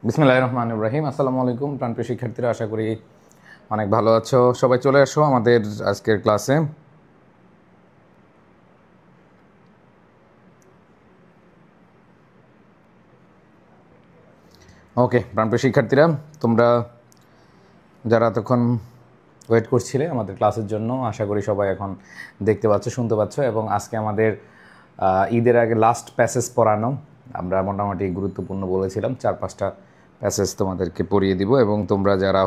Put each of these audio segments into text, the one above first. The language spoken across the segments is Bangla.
বিসমিল্লাহির রহমানির রহিম। আসসালামু আলাইকুম প্রাণপ্রিয় শিক্ষার্থীরা, আশা করি অনেক ভালো আছো। সবাই চলে আসো আমাদের আজকের ক্লাসে। ওকে প্রাণপ্রিয় শিক্ষার্থীরা, তোমরা যারা এতক্ষণ ওয়েট করছিলে আমাদের ক্লাসের জন্য, আশা করি সবাই এখন দেখতে পাচ্ছ, শুনতে পাচ্ছ। এবং আজকে আমাদের ঈদের আগে লাস্ট প্যাসেজ পড়ানো, আমরা মোটামুটি গুরুত্বপূর্ণ বলেছিলাম 4-5টা প্যাসেজ তোমাদেরকে পড়িয়ে দিব। এবং তোমরা যারা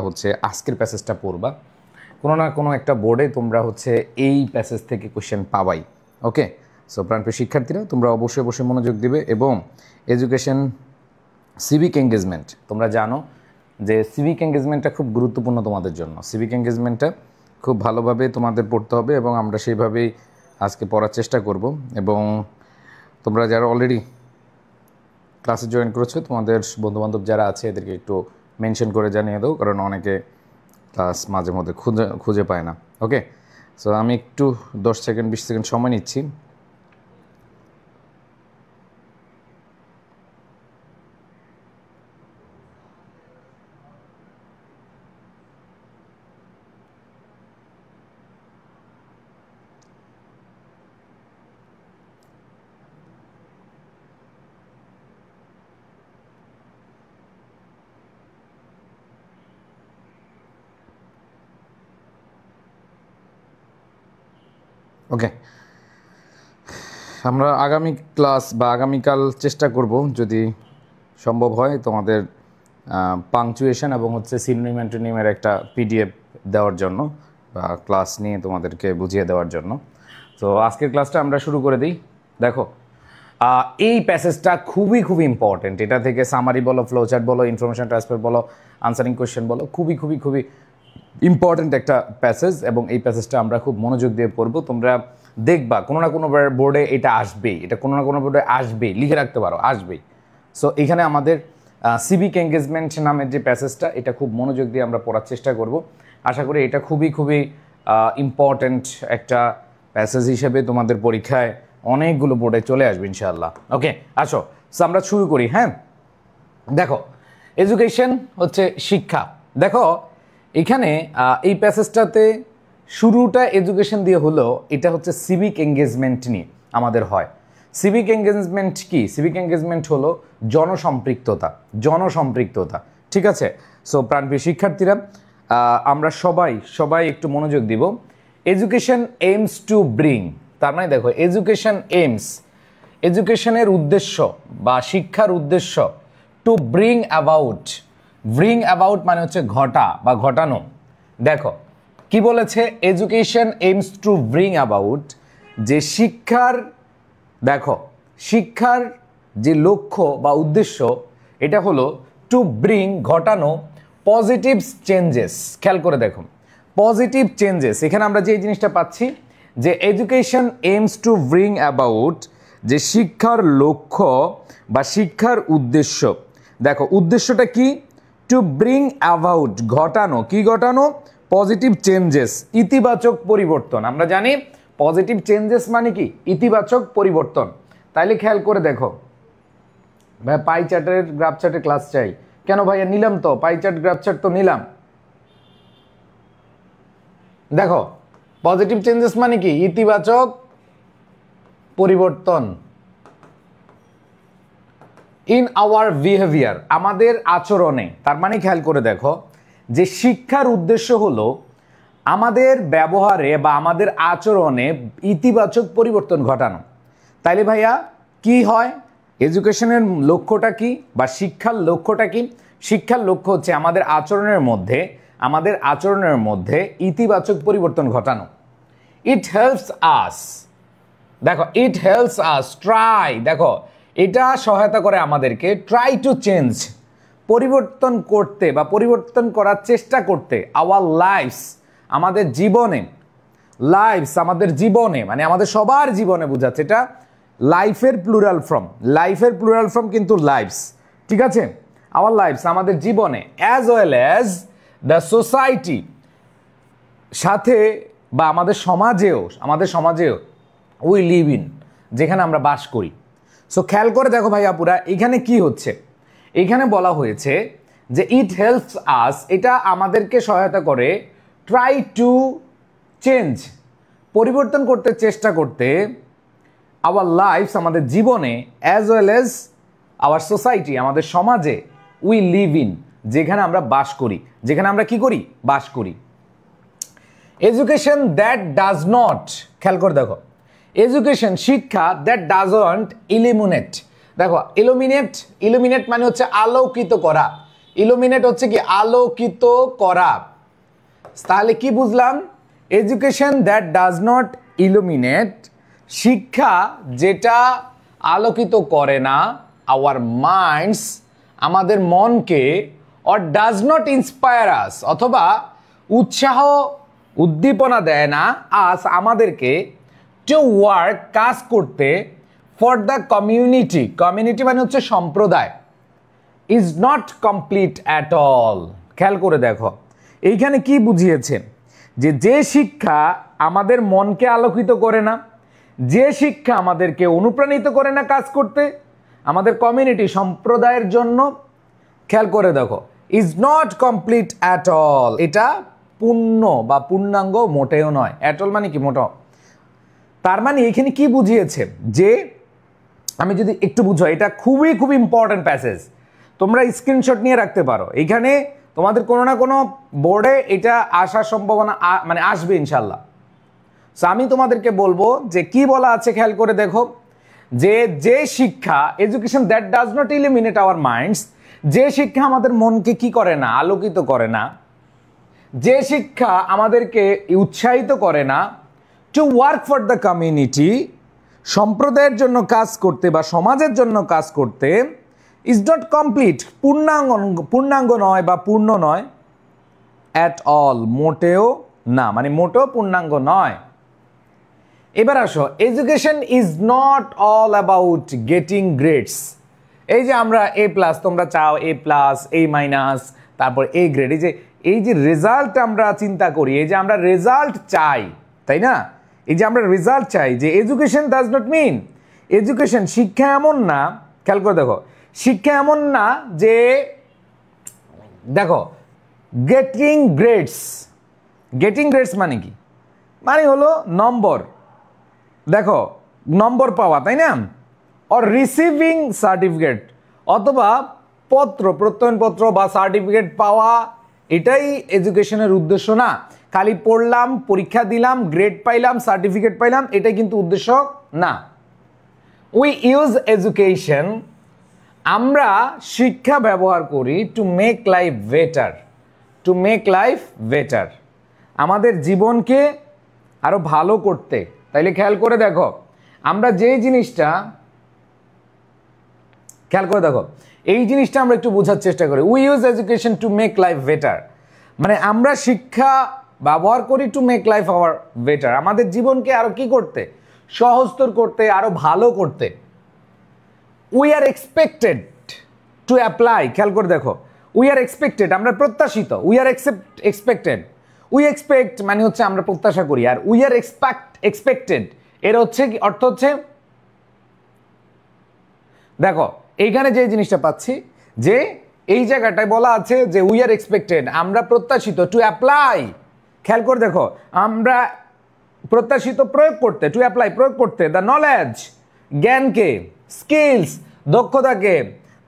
আজকের প্যাসেজটা পড়বা, কোনো না কোনো একটা বোর্ডে তোমরা এই প্যাসেজ থেকে কোশ্চেন পাবাই। ওকে, সো প্রাণপ্রিয় শিক্ষার্থীরা, তোমরা অবশ্যই মনোযোগ দিবে। এবং এডুকেশন সিভিক এঙ্গেজমেন্ট, তোমরা জানো যে সিভিক এঙ্গেজমেন্টটা খুব গুরুত্বপূর্ণ তোমাদের জন্য। সিভিক এঙ্গেজমেন্টটা খুব ভালোভাবে তোমাদের পড়তে হবে এবং আমরা সেইভাবেই আজকে পড়ার চেষ্টা করব। এবং তোমরা যারা অলরেডি ক্লাসে জয়েন করেছো, তোমাদের বন্ধুবান্ধব যারা আছে এদেরকে একটু মেনশন করে জানিয়ে দাও, কারণ অনেকে ক্লাস মাঝে মধ্যে খুঁজে পায় না। ওকে, সো আমি একটু 10 সেকেন্ড 20 সেকেন্ড সময় নিচ্ছি। ওকে, আমরা আগামী ক্লাস বা আগামীকাল চেষ্টা করব, যদি সম্ভব হয়, তোমাদের পাংচুয়েশন এবং সিনোনিম অ্যান্টোনিমের একটা পিডিএফ দেওয়ার জন্য বা ক্লাস নিয়ে তোমাদেরকে বুঝিয়ে দেওয়ার জন্য। তো আজকের ক্লাসটা আমরা শুরু করে দিই। দেখো, এই প্যাসেজটা খুবই ইম্পর্টেন্ট। এটা থেকে সামারি বলো, ফ্লোচার্ট বলো, ইনফরমেশন ট্রান্সফার বলো, আনসারিং কোয়েশ্চেন বলো, খুবই ইম্পর্টেন্ট একটা প্যাসেজ। এবং এই প্যাসেজটা আমরা খুব মনোযোগ দিয়ে পড়বো। তোমরা দেখবা কোনো না কোনো বোর্ডে এটা আসবেই, এটা কোনো না কোনো বোর্ডে আসবেই, লিখে রাখতে পারো, আসবেই। সো এখানে আমাদের সিভিক এঙ্গেজমেন্ট নামের যে প্যাসেজটা, এটা খুব মনোযোগ দিয়ে আমরা পড়ার চেষ্টা করব। আশা করি এটা খুবই ইম্পর্টেন্ট একটা প্যাসেজ হিসেবে তোমাদের পরীক্ষায় অনেকগুলো বোর্ডে চলে আসবে ইনশাআল্লাহ। ওকে, আসো, সো আমরা শুরু করি। হ্যাঁ, দেখো, এডুকেশন শিক্ষা। দেখো, এখানে এই প্যাসেজটাতে শুরুটা এডুকেশন দিয়ে হলো, এটা সিভিক এঙ্গেজমেন্ট নিয়ে আমাদের হয়। সিভিক এঙ্গেজমেন্ট কি? সিভিক এঙ্গেজমেন্ট হলো জনসম্পৃক্ততা। ঠিক আছে? সো প্রাণপ্রিয় শিক্ষার্থীরা, আমরা সবাই একটু মনোযোগ দিব। এডুকেশন এইমস টু ব্রিং, তার মানে দেখো, এডুকেশনের উদ্দেশ্য বা শিক্ষার উদ্দেশ্য টু ব্রিং অ্যাবাউট মানে ঘটা বা ঘটানো। দেখো কি বলেছে, education aims to bring about, যে শিক্ষার যে লক্ষ্য বা উদ্দেশ্য, এটা হলো টু ব্রিং, ঘটানো পজিটিভ চেঞ্জেস। খেয়াল করে দেখো, পজিটিভ চেঞ্জেস। এখানে আমরা যে জিনিসটা পাচ্ছি, যে education aims to bring about, যে শিক্ষার লক্ষ্য বা শিক্ষার উদ্দেশ্য। দেখো উদ্দেশ্যটা কি? টু ব্রিং অ্যাবাউট, ঘটানো। কি ঘটানো? পজিটিভ চেঞ্জেস, ইতিবাচক পরিবর্তন। আমরা জানি পজিটিভ চেঞ্জেস মানে কি? ইতিবাচক পরিবর্তন। তাইলে খেয়াল করে দেখো, ভাই পাই চার্টের গ্রাফ চার্টের ক্লাস চাই কেন? ভাইয়া নিলাম তো, পাই চার্ট গ্রাফ চার্ট তো নিলাম। দেখো, পজিটিভ চেঞ্জেস মানে কি? ইতিবাচক পরিবর্তন। ইন আওয়ার বিহেভিয়ার, আমাদের আচরণে। তার মানে খেয়াল করে দেখো, যে শিক্ষার উদ্দেশ্য হলো আমাদের ব্যবহারে বা আমাদের আচরণে ইতিবাচক পরিবর্তন ঘটানো। তাইলে ভাইয়া কি হয়? এডুকেশনের লক্ষ্যটা কি বা শিক্ষার লক্ষ্যটা কি? শিক্ষার লক্ষ্য আমাদের আচরণের মধ্যে ইতিবাচক পরিবর্তন ঘটানো। ইট হেল্পস আস, দেখো, ইট হেল্পস আস ট্রাই, দেখো এটা সহায়তা করে আমাদেরকে ট্রাই টু চেঞ্জ, পরিবর্তন করতে বা পরিবর্তন করার চেষ্টা করতে, আওয়ার লাইফস, আমাদের জীবনে। লাইফস আমাদের জীবনে মানে আমাদের সবার জীবনে বোঝাচ্ছে। এটা লাইফের প্লুরাল ফর্ম কিন্তু লাইফস। ঠিক আছে? আওয়ার লাইফস, আমাদের জীবনে, as well as the society, সাথে বা আমাদের সমাজেও উই লিভ ইন, যেখানে আমরা বাস করি। সো খেয়াল করে দেখো ভাই আপুরা, এখানে কি হচ্ছে? এখানে বলা হয়েছে যে ইট হেল্পস আস, এটা আমাদেরকে সহায়তা করে ট্রাই টু চেঞ্জ, পরিবর্তন করতে চেষ্টা করতে আওয়ার লাইফস, আমাদের জীবনে, as well as our society, আমাদের সমাজে, উই লিভ ইন, যেখানে আমরা বাস করি, যেখানে আমরা কি করি, বাস করি। এডুকেশন দ্যাট ডাজ নট, খেয়াল করে দেখো, এডুকেশন শিক্ষা দ্যাট ডাজন্ট ইলিমিনেট, দেখো ইলুমিনেট মানে হচ্ছে আলোকিত করা, ইলুমিনেট হচ্ছে কি আলোকিত করা। তাহলে কি বুঝলাম, education that does not illuminate, শিক্ষা যেটা আলোকিত করে না আওয়ার মাইন্ডস, আমাদের মনকে, অর ডাজ নট ইন্সপায়ার আস, অথবা উৎসাহ উদ্দীপনা দেয় না আস আমাদেরকে, টু ওয়ার্ক কাজ করতে, ফর দ্য কমিউনিটি, কমিউনিটি মানে হচ্ছে সম্প্রদায়, is not complete at all. খেয়াল করে দেখো এইখানে কি বুঝিয়েছে, যে শিক্ষা আমাদের মনকে আলোকিত করে না, যে শিক্ষা আমাদেরকে অনুপ্রাণিত করে না কাজ করতে আমাদের কমিউনিটি সম্প্রদায়ের জন্য, খেয়াল করে দেখো, is not complete at all, এটা পূর্ণ বা পূর্ণাঙ্গ মোটেও নয়। অ্যাট অল মানে কি, মোটো। তার মানে এখানে কি বুঝিয়েছে, যে আমি যদি একটু বুঝো, এটা খুবই খুব ইম্পর্টেন্ট প্যাসেজ, তোমরা স্ক্রিনশট নিয়ে রাখতে পারো। এখানে তোমাদের কোনো না কোনো বোর্ডে এটা আসার সম্ভাবনা মানে আসবে ইনশাল্লাহ। সো আমি তোমাদেরকে বলবো যে কি বলা আছে, খেয়াল করে দেখো, যে শিক্ষা, education that does not eliminate hour minds, যে শিক্ষা আমাদের মনকে কি করে না, আলোকিত করে না, যে শিক্ষা আমাদেরকে উৎসাহিত করে না, to work for the community, সম্প্রদায়ের জন্য কাজ করতে বা সমাজের জন্য কাজ করতে, ইজ নট কমপ্লিট, পূর্ণাঙ্গ নয় বা পূর্ণ নয়, অ্যাট অল মোটেও না, মানে মোটেও পূর্ণাঙ্গ নয়। এবার আসো, education is not all about getting grades. এই যে আমরা এ প্লাস, তোমরা চাও এ প্লাস, এ মাইনাস, তারপর এ গ্রেড, এই যে রেজাল্ট আমরা চিন্তা করি, এই যে আমরা রেজাল্ট চাই, তাই না, এই যে আমরা রেজাল্ট চাই, যে education does not mean, education শিক্ষা এমন না, খেয়াল করে দেখো, শিক্ষা এমন না যে দেখো গেটিং গ্রেডস, গেটিং গ্রেডস মানে কি, মানে হলো নম্বর, দেখো নম্বর পাওয়া, তাই না, অর রিসিভিং সার্টিফিকেট, অথবা প্রত্যয়নপত্র বা সার্টিফিকেট পাওয়া, এটাই এডুকেশনের উদ্দেশ্য না। খালি পড়লাম, পরীক্ষা দিলাম, গ্রেড পাইলাম, সার্টিফিকেট পাইলাম, এটাই কিন্তু উদ্দেশ্য না। উই ইউজ এডুকেশন, আমরা শিক্ষা ব্যবহার করি, to make life better, to make life better, আমাদের জীবনকে আরো ভালো করতে। তাইলে খেয়াল করে দেখো, আমরা যেই জিনিসটা, খেয়াল করে দেখো, এই জিনিসটা আমরা একটু বোঝার চেষ্টা করি। We use education to make life better, মানে আমরা শিক্ষা ব্যবহার করি to make life hour better, আমাদের জীবনকে আরো কি করতে, সহজতর করতে, আরো ভালো করতে। We are expected to apply, খেয়াল করে দেখো, উই আর এক্সপেক্টেড, আমরা প্রত্যাশিত, we are expected, we expect মানে হচ্ছে আমরা প্রত্যাশা করি, আর উই আর এক্সপেক্টেড এর হচ্ছে কি অর্থ, হচ্ছে দেখো এইখানে যে জিনিসটা পাচ্ছি, যে এই জায়গাটায় বলা আছে যে উই আর এক্সপেক্টেড, আমরা প্রত্যাশিত, টু অ্যাপ্লাই, খেয়াল করে দেখো, আমরা প্রত্যাশিত প্রয়োগ করতে, টু অ্যাপ্লাই প্রয়োগ করতে, দ্য নলেজ জ্ঞানকে, স্কিলস দক্ষতাকে,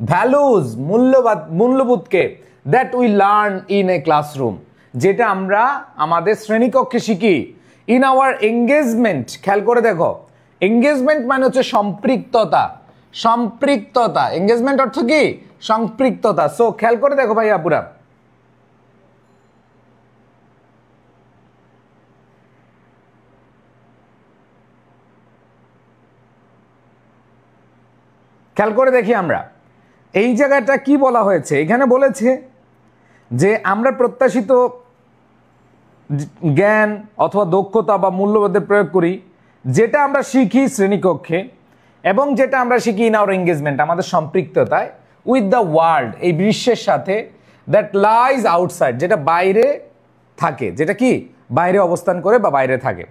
ভ্যালুজ মূল্যবোধকে, that we learn in a classroom, যেটা আমরা আমাদের শ্রেণীকক্ষে শিখি, ইন আওয়ার এঙ্গেজমেন্ট, খেয়াল করে দেখো, এঙ্গেজমেন্ট মানে হচ্ছে সম্পৃক্ততা, সম্পৃক্ততা, এঙ্গেজমেন্ট অর্থ কি, সম্পৃক্ততা। সো খেয়াল করে দেখো ভাই আপুরা, খেয়াল করে দেখি আমরা এই জায়গাটা কি বলা হয়েছে। এখানে বলেছে যে আমরা প্রত্যাশিত জ্ঞান অথবা দক্ষতা বা মূল্যবোধের প্রয়োগ করি, যেটা আমরা শিখি শ্রেণীকক্ষে, এবং যেটা আমরা শিখি ইন আওয়ার এঙ্গেজমেন্ট, আমাদের সম্পৃক্ততায়, উইথ দ্য ওয়ার্ল্ড, এই বিশ্বের সাথে, দ্যাট লাইজ আউটসাইড, যেটা বাইরে থাকে, যেটা কি বাইরে অবস্থান করে বা বাইরে থাকে।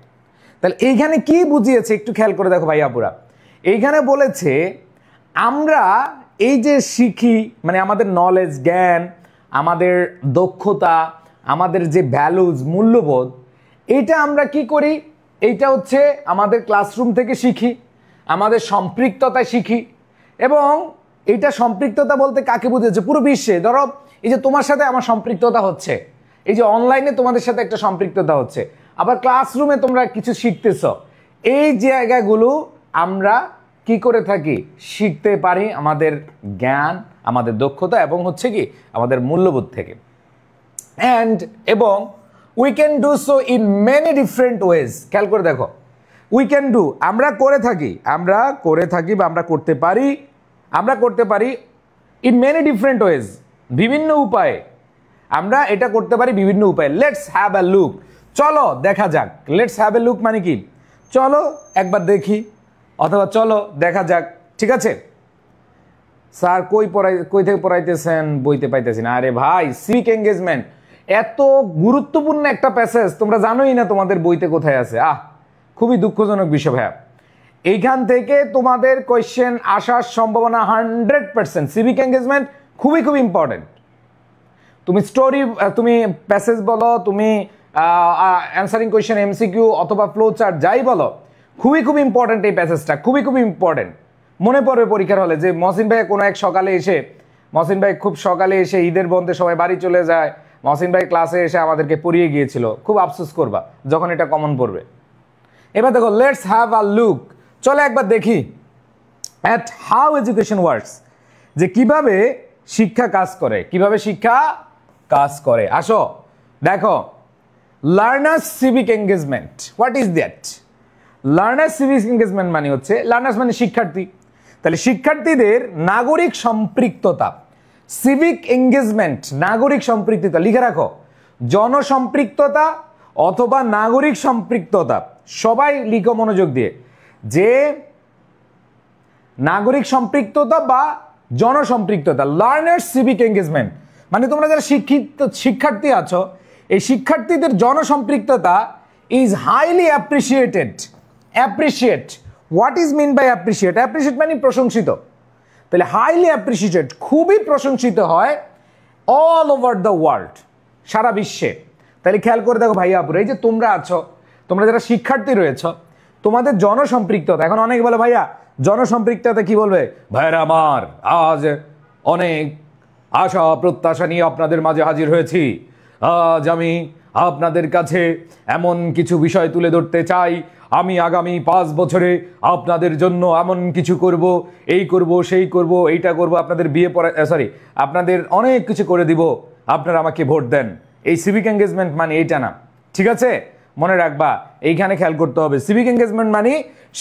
তাহলে এইখানে কি বুঝিয়েছে একটু খেয়াল করে দেখো ভাই আপুরা, এইখানে বলেছে আমরা এই যে শিখি মানে আমাদের নলেজ, জ্ঞান, আমাদের দক্ষতা, আমাদের যে ভ্যালুজ, মূল্যবোধ, এইটা আমরা কি করি? এইটা হচ্ছে আমাদের ক্লাসরুম থেকে শিখি, আমাদের সম্পৃক্ততায় শিখি। এবং এইটা সম্পৃক্ততা বলতে কাকে বুঝেছে? পুরো বিশ্বে। ধরো এই যে তোমার সাথে আমার সম্পৃক্ততা হচ্ছে, এই যে অনলাইনে তোমাদের সাথে একটা সম্পৃক্ততা হচ্ছে, আবার ক্লাসরুমে তোমরা কিছু শিখতেছ, এই জায়গাগুলো আমরা কি করে থাকি? শিখতে পারি আমাদের জ্ঞান, আমাদের দক্ষতা এবং হচ্ছে কি আমাদের মূল্যবোধ থেকে। এবং we can do so in many different ways. খেয়াল করে দেখো, উই ক্যান ডু, আমরা করে থাকি বা আমরা করতে পারি ইন মেনি ডিফারেন্ট ওয়েজ, বিভিন্ন উপায়ে আমরা এটা করতে পারি, বিভিন্ন উপায়ে। লেটস হ্যাভ আ লুক, চলো দেখা যাক। লেটস হ্যাভ এ লুক মানে কি? চলো একবার দেখি, অথবা চলো দেখা যাক। ঠিক আছে স্যার, কই থেকে পড়াইতেছেন? বইতে পাইতেছি না। আরে ভাই, সিভিক এঙ্গেজমেন্ট এত গুরুত্বপূর্ণ একটা প্যাসেজ তোমরা জানোই না তোমাদের বইতে কোথায় আছে। খুবই দুঃখজনক বিষয় ভাইয়া। এইখান থেকে তোমাদের কোয়েশ্চেন আসার সম্ভাবনা 100%। সিভিক এঙ্গেজমেন্ট খুবই খুবই ইম্পর্টেন্ট। তুমি স্টোরি, তুমি প্যাসেজ বলো, তুমি অ্যান্সারিং কোয়েশ্চেন, এমসিকিউ অথবা ফ্লো চার্ট যাই বলো, খুবই খুবই ইম্পর্টেন্ট এই প্যাসেজটা, খুবই খুবই ইম্পর্টেন্ট। মনে পড়বে পরীক্ষার হলে যে মহসিন ভাই কোনো এক সকালে এসে, মহসিন ভাই খুব সকালে এসে, ঈদের বন্ধে সবাই বাড়ি চলে যায়, মহসিন ভাই ক্লাসে এসে আমাদেরকে পড়িয়ে গিয়েছিল। খুব আফসোস করবা যখন এটা কমন পড়বে। এবার দেখো, লেটস হ্যাভ আ লুক, চলো একবার দেখি অ্যাট হাউ এডুকেশন ওয়ার্কস, যে কিভাবে শিক্ষা কাজ করে, আসো দেখো। Learners civic engagement, what is that? Learners civic engagement মানে হচ্ছে, লার্নার্স মানে শিক্ষার্থী, তাহলে শিক্ষার্থীদের নাগরিক সম্পৃক্ততা। সিভিক এঙ্গেজমেন্ট, নাগরিক সম্পৃক্ততা, লিখে রাখো, জনসম্পৃক্ততা অথবা নাগরিক সম্পৃক্ততা। সবাই লিখো মনোযোগ দিয়ে, যে নাগরিক সম্পৃক্ততা বা জনসম্পৃক্ততা। লার্নার্স সিভিক এঙ্গেজমেন্ট মানে তোমরা যারা শিক্ষার্থী আছো, এই শিক্ষার্থীদের জনসম্পৃক্ততা is highly appreciated. Appreciate, what is mean by appreciate? Appreciate মানে প্রশংসিত, তাহলে হাইলি অ্যাপ্রিসিয়েটেড, খুবই প্রশংসিত হয় অল ওভার দ্য ওয়ার্ল্ড, সারা বিশ্বে। তাহলে খেয়াল করে দেখো ভাইয়া আপুরা, এই যে তোমরা আছো, তোমরা যারা শিক্ষার্থী রয়েছ, তোমাদের জনসম্পৃক্ততা, এখন অনেক বলে ভাইয়া জনসম্পৃক্ততা কি বলবে? ভাইরা আমার, আজ অনেক আশা প্রত্যাশা নিয়ে আপনাদের মাঝে হাজির হয়েছি। আজ আমি আপনাদের কাছে এমন কিছু বিষয় তুলে ধরতে চাই, আমি আগামী 5 বছরে আপনাদের জন্য এমন কিছু করব, এই করব, সেই করব, এইটা করব, আপনাদের আপনাদের অনেক কিছু করে দিব, আপনারা আমাকে ভোট দেন। এই সিভিক এঙ্গেজমেন্ট মানে এইটা না, ঠিক আছে? মনে রাখবা, এইখানে খেয়াল করতে হবে। সিভিক এঙ্গেজমেন্ট মানে,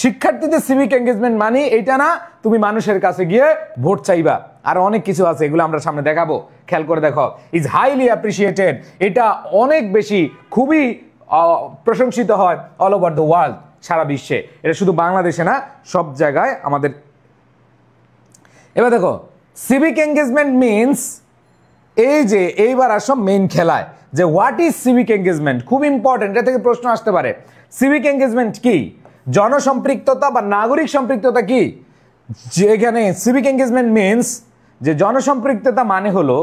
শিক্ষার্থীদের সিভিক এঙ্গেজমেন্ট মানে এইটা না তুমি মানুষের কাছে গিয়ে ভোট চাইবা। আর অনেক কিছু আছে, এগুলো আমরা সামনে দেখাবো, খেয়াল করে দেখো। ইজ হাইলি অ্যাপ্রিসিয়েটেড, এটা অনেক বেশি, খুবই প্রশংসিত হয় অল ওভার দ্য ওয়ার্ল্ড, সারা বিশ্বে। এটা শুধু বাংলাদেশে না, সব জায়গায় আমাদের। এবার দেখো, সিভিক এঙ্গেজমেন্ট মিনস, এই যে এইবার আসো মেইন খেলায়, যে হোয়াট ইজ সিভিক এঙ্গেজমেন্ট। খুব ইম্পর্টেন্ট, এটা থেকে প্রশ্ন আসতে পারে। সিভিক এঙ্গেজমেন্ট কি? জনসম্পৃক্ততা বা নাগরিক সম্পৃক্ততা কি? যেখানে সিভিক এঙ্গেজমেন্ট মিনস, যে জনসম্পৃক্ততা মানে হলো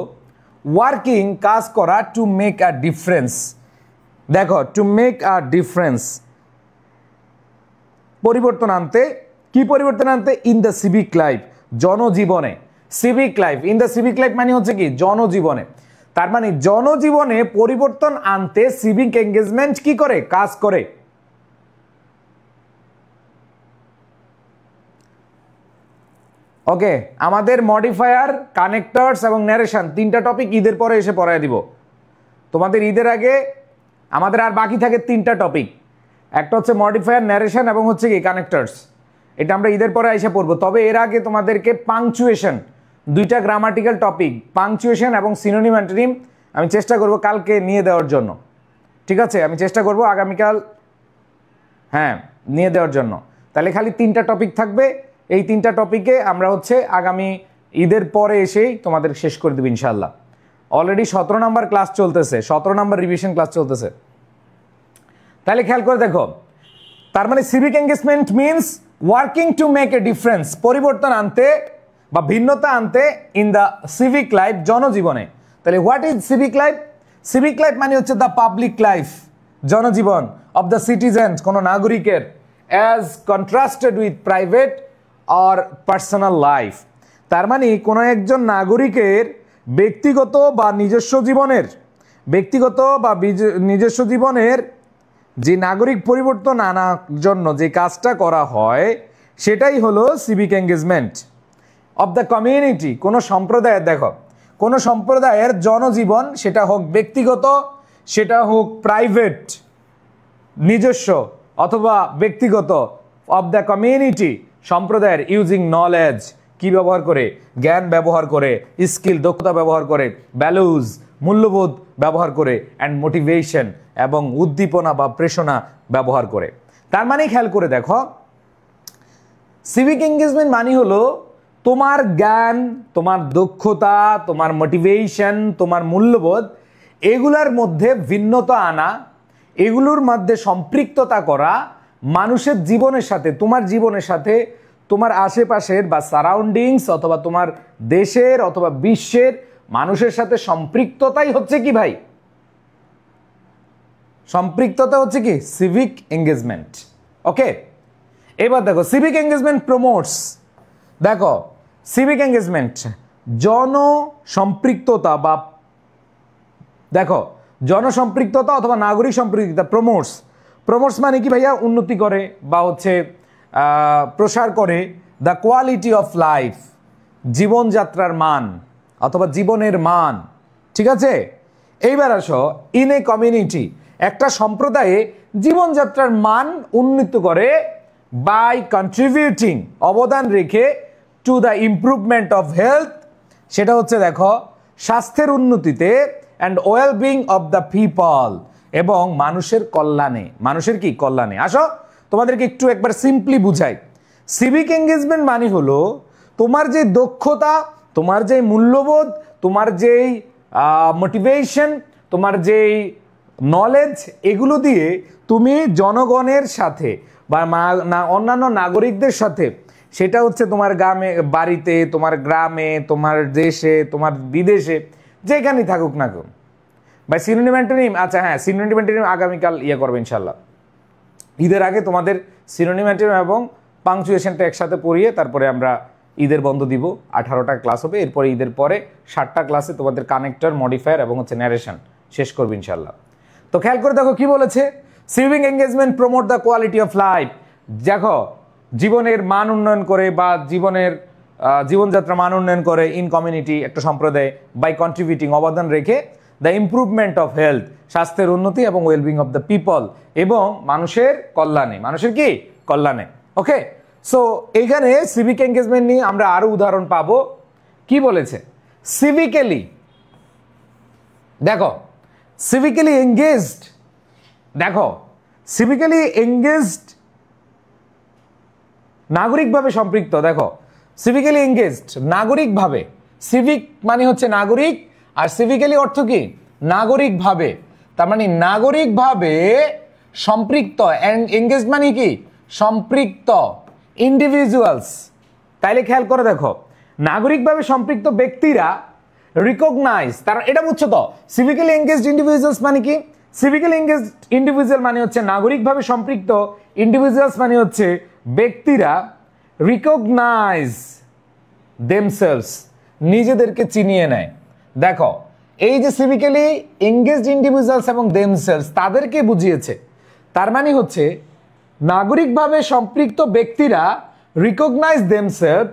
ওয়ার্কিং, কাজ করা, টু মেক আ ডিফারেন্স। দেখো, টু মেক আ ডিফারেন্স, পরিবর্তন আনতে। কি পরিবর্তন আনতে? ইন দ্য সিভিক লাইফ, জনজীবনে। Civic life, in the civic life মানে হচ্ছে কি? জনজীবনে। তার মানে জনজীবনে পরিবর্তন আনতে সিভিক এঙ্গেজমেন্ট কি করে? কাজ করে। ওকে, আমাদের মডিফায়ার, কানেক্টরস এবং ন্যারেশন, 3টা টপিক ঈদের পরে এসে পড়ায় দিব তোমাদের। ঈদের আগে আমাদের আর বাকি থাকে 3টা টপিক, একটা হচ্ছে মডিফায়ার, ন্যারেশন এবং হচ্ছে কি কানেক্টরস। এটা আমরা ঈদের পরে এসে পড়বো। তবে এর আগে তোমাদেরকে পাংচুয়েশন, 2টা গ্রামাটিক্যাল টপিক, পাংচুয়েশন এবং সিনোনিম অ্যান্টোনিম আমি চেষ্টা করব কালকে নিয়ে দেওয়ার জন্য, ঠিক আছে? আমি চেষ্টা করব আগামীকাল নিয়ে দেওয়ার জন্য। তাহলে খালি 3টা টপিক থাকবে, এই 3টা টপিকে আমরা হচ্ছে আগামী ঈদের পরে এসেই তোমাদের শেষ করে দেব ইনশাল্লাহ। অলরেডি 17 নম্বর ক্লাস চলতেছে, 17 নম্বর রিভিশন ক্লাস চলতেছে। তাহলে খেয়াল করে দেখো, তার মানে civic engagement means working two make a difference, পরিবর্তন আনতে বা ভিন্নতা আনতে ইন দ্য সিভিক লাইফ, জনজীবনে। তাহলে what is civic life? Civic life মানে হচ্ছে দ্য পাবলিক লাইফ, জনজীবন অফ দ্য সিটিজেন্স, কোনো নাগরিকের, as contrasted with private or personal life. তার মানে কোনো একজন নাগরিকের ব্যক্তিগত বা নিজস্ব জীবনের যে নাগরিক পরিবর্তন আনার জন্য যে কাজটা করা হয় সেটাই হলো civic engagement of the community. কোনো সম্প্রদায়ের, দেখো কোনো সম্প্রদায়ের জনজীবন, সেটা হোক ব্যক্তিগত, সেটা হোক প্রাইভেট নিজস্ব অথবা ব্যক্তিগত, অফ দ্য কমিউনিটি সম্প্রদায়ের, ইউজিং নলেজ, কি ব্যবহার করে? জ্ঞান ব্যবহার করে, স্কিল দক্ষতা ব্যবহার করে, ভ্যালুজ মূল্যবোধ ব্যবহার করে, অ্যান্ড মোটিভেশন এবং উদ্দীপনা বা প্রেরণা ব্যবহার করে। তার মানে খেয়াল করে দেখো, সিভিক এঙ্গেজমেন্ট মানে হলো তোমার জ্ঞান, তোমার দক্ষতা, তোমার মোটিভেশন, তোমার মূল্যবোধ, এগুলোর মধ্যে ভিন্নতা আনা, এগুলোর মধ্যে সম্পৃক্ততা করা, মানুষের জীবনের সাথে, তোমার জীবনের সাথে, তোমার আশেপাশের বা সারাউন্ডিংস অথবা তোমার দেশের অথবা বিশ্বের মানুষের সাথে সম্পৃক্ততাই হচ্ছে কি ভাই? সম্পৃক্ততা হচ্ছে কি? Civic engagement. ওকে, এবার দেখো সিভিক এঙ্গেজমেন্ট প্রমোটস, দেখো সিভিক এঙ্গেজমেন্ট জনসম্পৃক্ততা বা দেখো জনসম্পৃক্ততা অথবা নাগরিক সম্পৃক্ততা, প্রমোটস মানে কি ভাইয়া? উন্নতি করে বা হচ্ছে প্রসার করে দ্য কোয়ালিটি অফ লাইফ, জীবনযাত্রার মান অথবা জীবনের মান। ঠিক আছে, এইবার আসো, ইন এ কমিউনিটি, একটা সম্প্রদায়ে জীবনযাত্রার মান উন্নীত করে বাই কন্ট্রিবিউটিং, অবদান রেখে, to the improvement of health, সেটা হচ্ছে দেখো স্বাস্থ্যের উন্নতিতে, and wellbeing of the people, এবং মানুষের কল্যাণে। মানুষের কি? কল্যাণে। আসো তোমাদেরকে একটু একবার সিম্পলি বুঝাই। সিভিক এঙ্গেজমেন্ট মানে হলো তোমার যে দক্ষতা, তোমার যে মূল্যবোধ, তোমার যেই মোটিভেশন, তোমার যেই নলেজ, এগুলো দিয়ে তুমি জনগণের সাথে বা অন্যান্য নাগরিকদের সাথে, সেটা হচ্ছে তোমার বাড়িতে, তোমার গ্রামে, তোমার দেশে, তোমার বিদেশে, যেখানেই থাকুক না কেন ভাই। সিনোনিম অ্যান্টোনিম, আচ্ছা হ্যাঁ, সিনোনিম অ্যান্টোনিম আগামীকাল করবে ইনশাল্লাহ। ঈদের আগে তোমাদের সিনোনিম অ্যান্টোনিম এবং পাংচুয়েশনটা একসাথে পড়িয়ে তারপরে আমরা ঈদের বন্ধ দিব। 18টা ক্লাস হবে, এরপরে ঈদের পরে 7টা ক্লাসে তোমাদের কানেক্টর, মডিফায়ার এবং হচ্ছে ন্যারেশন শেষ করবে ইনশাল্লাহ। তো খেয়াল করে দেখো কি বলেছে, civic engagement promote the quality of life. দেখো জীবনের মান উন্নয়ন করে বা জীবনযাত্রা মান উন্নয়ন করে ইন কমিউনিটি, একটা সম্প্রদায়, বাই কন্ট্রিবিউটিং, অবদান রেখে, দ্য ইমপ্রুভমেন্ট অফ হেলথ, স্বাস্থ্যের উন্নতি, এবং ওয়েলবিং অফ দ্য পিপল, এবং মানুষের কল্যাণে। মানুষের কি? কল্যাণে। ওকে, সো এইখানে সিভিক এঙ্গেজমেন্ট নিয়ে আমরা আরো উদাহরণ পাবো। কি বলেছে? সিভিক্যালি, দেখো সিভিক্যালি এঙ্গেজড, দেখো সিভিক্যালি এঙ্গেজড, নাগরিকভাবে সম্পৃক্ত। দেখো সিভিক্যালি এঙ্গেজড, নাগরিকভাবে, সিভিক মানে হচ্ছে নাগরিক, আর সিভিক্যালি অর্থ কি? নাগরিকভাবে। তার মানে নাগরিকভাবে সম্পৃক্ত, এঙ্গেজড মানে কি? সম্পৃক্ত ইন্ডিভিজুয়ালস। তাইলে খেয়াল করে দেখো, নাগরিকভাবে সম্পৃক্ত ব্যক্তিরা রিকগনাইজ, তারা এটা বুঝছো তো? সিভিক্যালি এঙ্গেজড ইন্ডিভিজুয়ালস মানে কি? সিভিক্যালি এঙ্গেজড ইন্ডিভিজুয়াল মানে হচ্ছে নাগরিকভাবে সম্পৃক্ত, ইন্ডিভিজুয়ালস মানে হচ্ছে ব্যক্তিরা, রিকগনাইজ দেমসেলস, নিজেদেরকে চিনিয়ে নেয়। দেখো এই যে সিভিক্যালি এঙ্গেজড ইন্ডিভিজুয়ালস এবং দেমসেলস, তাদেরকে বুঝিয়েছে। তার মানে হচ্ছে নাগরিকভাবে সম্পৃক্ত ব্যক্তিরা রিকগনাইজ দেমসেলস,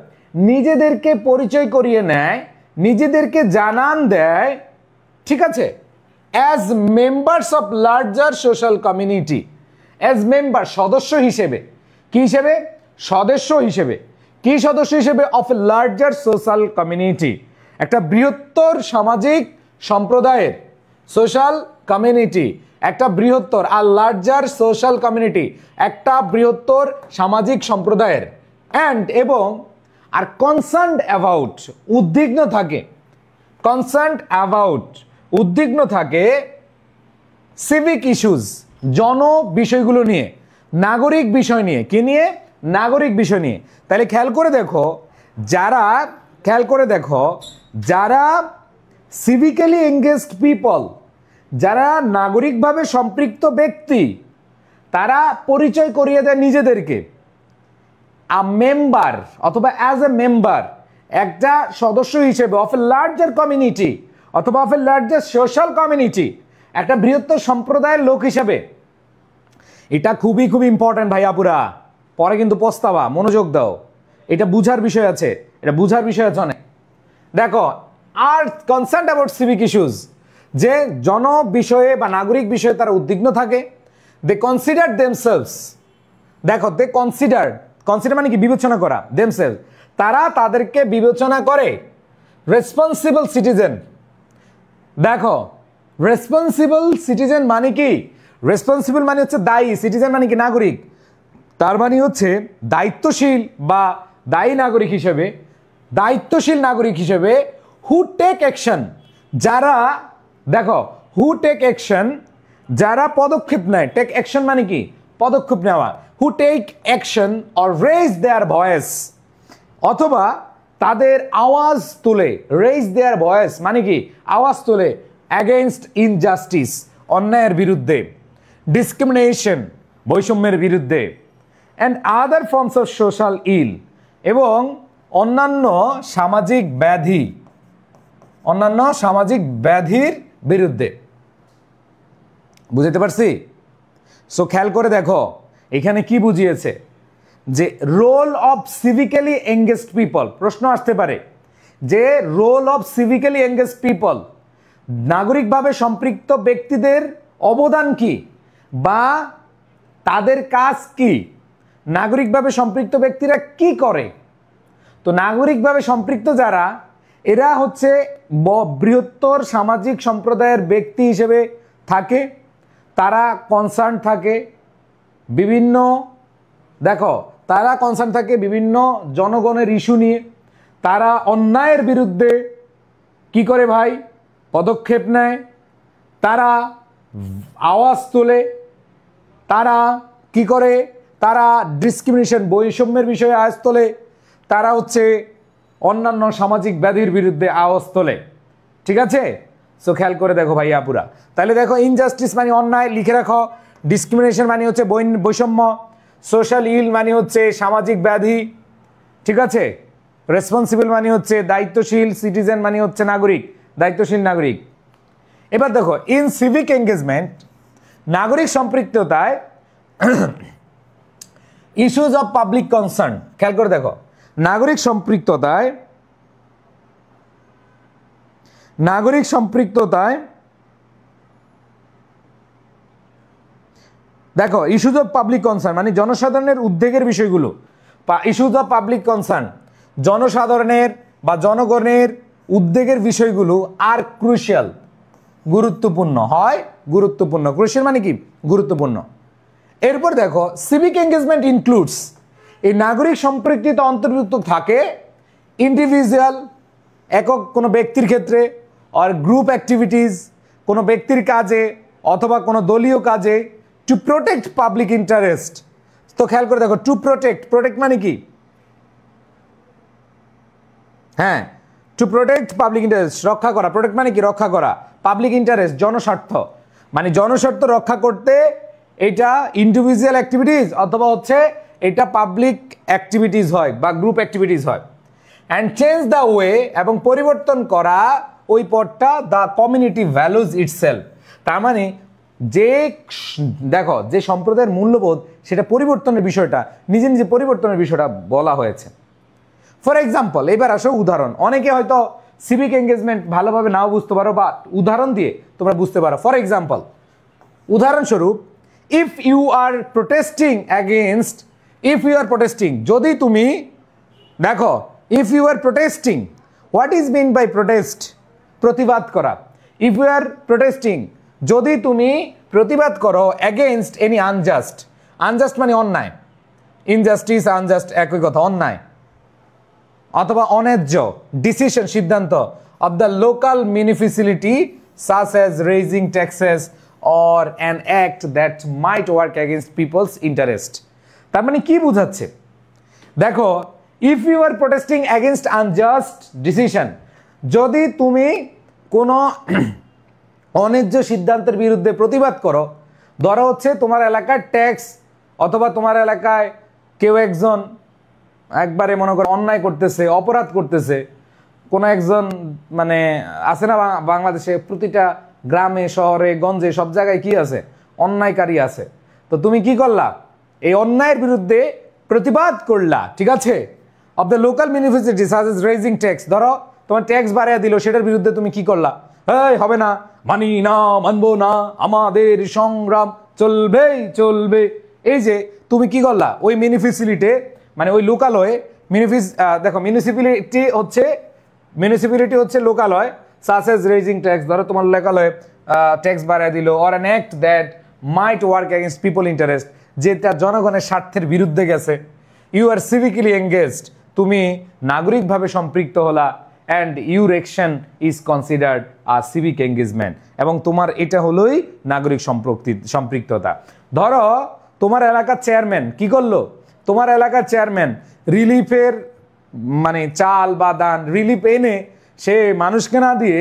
নিজেদেরকে পরিচয় করিয়ে নেয়, নিজেদেরকে জানান দেয়, ঠিক আছে, as members of larger social community, as member, সদস্য হিসেবে। কি হিসেবে? সদস্য হিসেবে। কি সদস্য হিসেবে? অফ লার্জার সোশ্যাল কমিউনিটি, একটা বৃহত্তর সামাজিক সম্প্রদায়ের, সোশ্যাল কমিউনিটি, একটা বৃহত্তর, আর লার্জার সোশ্যাল কমিউনিটি, একটা বৃহত্তর সামাজিক সম্প্রদায়ের, অ্যান্ড এবং, আর কনসার্নড অ্যাবাউট, উদ্বিগ্ন থাকে, কনসার্নড অ্যাবাউট, উদ্বিগ্ন থাকে, সিভিক ইস্যুজ, জন বিষয়গুলো নিয়ে, নাগরিক বিষয় নিয়ে। কি নিয়ে? নাগরিক বিষয় নিয়ে। তাহলে খেয়াল করে দেখো, যারা খেয়াল করে দেখো, যারা সিভিক্যালি এঙ্গেজড পিপল, যারা নাগরিকভাবে সম্পৃক্ত ব্যক্তি, তারা পরিচয় করিয়ে দেয় নিজেদেরকে আ মেম্বার অথবা অ্যাজ এ মেম্বার, একটা সদস্য হিসেবে অফ এ লার্জার কমিউনিটি অথবা of A larger social community, একটা বৃহত্তর সম্প্রদায়ের লোক হিসেবে। এটা খুবই খুবই ইম্পর্টেন্ট ভাই আপুরা, পরে কিন্তু পস্তাবা, মনোযোগ দাও, এটা বুঝার বিষয় আছে, এটা বুঝার বিষয় আছে অনেক। দেখো, আর কনসার্ন অ্যাবাউট সিভিক ইস্যুজ, যে জন বিষয়ে বা নাগরিক বিষয়ে তারা উদ্বিগ্ন থাকে। দে কনসিডার দেমসেলভস, দেখো দে কনসিডার মানে কি, বিবেচনা করা, দেমসেলভস, তারা তাদেরকে বিবেচনা করে রেসপন্সিবল সিটিজেন। দেখো, রেসপন্সিবল সিটিজেন মানে কি, রেসপন্সিবল মানে হচ্ছে দায়ী, সিটিজেন মানে কি নাগরিক, তার মানে হচ্ছে দায়িত্বশীল বা দায়ী নাগরিক হিসেবে, দায়িত্বশীল নাগরিক হিসেবে হু টেক অ্যাকশন, যারা, দেখো হু টেক অ্যাকশন, যারা পদক্ষেপ নেয়, টেক অ্যাকশন মানে কি পদক্ষেপ নেওয়া, who take action or raise their voice, অথবা তাদের আওয়াজ তুলে, রেজ দেয়ার ভয়েস মানে কি আওয়াজ তুলে, অ্যাগেইনস্ট ইনজাস্টিস, অন্যায়ের বিরুদ্ধে, ডিসক্রিমিনেশন, বৈষম্যের বিরুদ্ধে, and other forms of social ill, এবং অন্যান্য সামাজিক ব্যাধি, অন্যান্য সামাজিক ব্যাধির বিরুদ্ধে। বুঝতে পারছি? সো খেয়াল করে দেখো এখানে কি বুঝিয়েছে, যে role of civically engaged people, প্রশ্ন আসতে পারে যে role of civically engaged people, নাগরিকভাবে সম্পৃক্ত ব্যক্তিদের অবদান কি বা তাদের কাজ কি, নাগরিকভাবে সম্পৃক্ত ব্যক্তিরা কি করে। তো নাগরিকভাবে সম্পৃক্ত যারা, এরা হচ্ছে বৃহত্তর সামাজিক সম্প্রদায়ের ব্যক্তি হিসেবে থাকে, তারা কনসার্ন থাকে বিভিন্ন, দেখো তারা কনসার্ন থাকে বিভিন্ন জনগণের ইস্যু নিয়ে, তারা অন্যায়ের বিরুদ্ধে কি করে ভাই পদক্ষেপ নেয়, তারা আওয়াজ তোলে, তারা কি করে, তারা ডিসক্রিমিনেশন, বৈষম্যের বিষয়ে আওয়াজ তোলে, তারা হচ্ছে অন্যান্য সামাজিক ব্যাধির বিরুদ্ধে আওয়াজ তোলে। ঠিক আছে? সো খেয়াল করে দেখো ভাই আপুরা, তাহলে দেখো ইনজাস্টিস মানে অন্যায়, লিখে রাখো, ডিসক্রিমিনেশন মানে হচ্ছে বৈষম্য, সোশ্যাল ইল মানে হচ্ছে সামাজিক ব্যাধি, ঠিক আছে, রেসপন্সিবল মানে হচ্ছে দায়িত্বশীল, সিটিজেন মানে হচ্ছে নাগরিক, দায়িত্বশীল নাগরিক। এবার দেখো ইন সিভিক এঙ্গেজমেন্ট, নাগরিক সম্পৃক্ততায় ইস্যুজ অফ পাবলিক কনসার্ন, খেয়াল করে দেখো নাগরিক সম্পৃক্ততায়, নাগরিক সম্পৃক্ততায় দেখো ইস্যুজ অফ পাবলিক কনসার্ন মানে জনসাধারণের উদ্বেগের বিষয়গুলো, ইস্যুজ অফ পাবলিক কনসার্ন, জনসাধারণের বা জনগণের উদ্বেগের বিষয়গুলো আর ক্রুশিয়াল, গুরুত্বপূর্ণ হয়, গুরুত্বপূর্ণ, ক্রুশিয়াল মানে কি গুরুত্বপূর্ণ। এরপর দেখো সিভিক এঙ্গেজমেন্ট ইনক্লুডস, এই নাগরিক সম্পৃক্ততা অন্তর্ভুক্ত থাকে ইন্ডিভিজুয়াল, একক কোনো ব্যক্তির ক্ষেত্রে, আর গ্রুপ অ্যাক্টিভিটিস, কোনো ব্যক্তির কাজে অথবা কোনো দলীয় কাজে, টু প্রোটেক্ট পাবলিক ইন্টারেস্ট। তো খেয়াল করে দেখো টু প্রোটেক্ট, প্রোটেক্ট মানে কি, হ্যাঁ টু প্রোটেক্ট পাবলিক ইন্টারেস্ট, রক্ষা করা, প্রোটেক্ট মানে কি রক্ষা করা, পাবলিক ইন্টারেস্ট জনস্বার্থ, মানে জনস্বার্থ রক্ষা করতে এটা ইন্ডিভিজুয়াল অ্যাক্টিভিটিস অথবা হচ্ছে এটা পাবলিক অ্যাক্টিভিটিস হয় বা গ্রুপ অ্যাক্টিভিটিস হয়। অ্যান্ড চেঞ্জ দ্য ওয়ে, এবং পরিবর্তন করা ওই পথটা দ্য কমিউনিটি ভ্যালুজ ইটসেলফ, তার মানে যে দেখো যে সম্প্রদায়ের মূল্যবোধ সেটা পরিবর্তনের বিষয়টা, নিজে নিজে পরিবর্তনের বিষয়টা বলা হয়েছে। ফর এক্সাম্পল, এবার আসো উদাহরণ, অনেকে হয়তো সিভিক এঙ্গেজমেন্ট ভালোভাবে নাও বুঝতে পারো বা উদাহরণ দিয়ে তোমরা বুঝতে পারো। ফর এক্সাম্পল, উদাহরণস্বরূপ, if you are protesting against, if you are protesting, যদি তুমি দেখো if you are protesting, what is mean by protest, প্রতিবাদ করা, ইফ ইউ আর প্রোটেস্টিং, যদি তুমি প্রতিবাদ করো অ্যাগেনস্ট এনি আনজাস্ট, আনজাস্ট মানে অন্যায়, ইনজাস্টিস আনজাস্ট একই কথা, অন্যায় অথবা অন্যায্য, ডিসিশন সিদ্ধান্ত of the local municipality such as raising taxes or an act that might work against people's interest. তার মানে কি বোঝাচ্ছে, দেখো if you are protesting against unjust decision, যদি তুমি কোনো অন্যায্য সিদ্ধান্তের বিরুদ্ধে প্রতিবাদ করো, ধরো হচ্ছে তোমার এলাকার ট্যাক্স অথবা তোমার এলাকায় কেউ একজন একবারে মনে করো অন্যায় করতেছে, অপরাধ করতেছে, কোনো একজন মানে আছে না বাংলাদেশে প্রতিটা গ্রামে শহরে গঞ্জে সব জায়গায় কি আছে, অন্যায়কারী আছে। তো তুমি কি করলা, এই অন্যায়ের বিরুদ্ধে প্রতিবাদ করলা, ঠিক আছে। Of the local municipality such as raising tax, ধরো তোমার ট্যাক্স বাড়াইয়া দিল, সেটার বিরুদ্ধে তুমি কি করলা, এই হবে না, মানি না, মানবো না, আমাদের সংগ্রাম চলবেই চলবে। এই যে তুমি কি করলা, ওই মিউনিসিপ্যালিটি মানে ওই লোকালয়ে দেখো মিউনিসিপ্যালিটি হচ্ছে লোকালয়, সাচ এজ রেজিং ট্যাক্স, ধরো তোমার লোকালয়ে ট্যাক্স বাড়ায় দিল, or an act that might work against people interest, যেটা জনগণের স্বার্থের বিরুদ্ধে গেছে। ইউ আর সিভিক্যালি এঙ্গেজড, তুমি নাগরিকভাবে সম্পৃক্ত হলা, and your action is considered a civic engagement, এবং তোমার এটা হলোই নাগরিক সম্পৃক্ততা। ধরো তোমার এলাকার চেয়ারম্যান কি করলো, তোমার এলাকার চেয়ারম্যান রিলিফের মানে চাল বা দান রিলিফ এনে সে মানুষকে না দিয়ে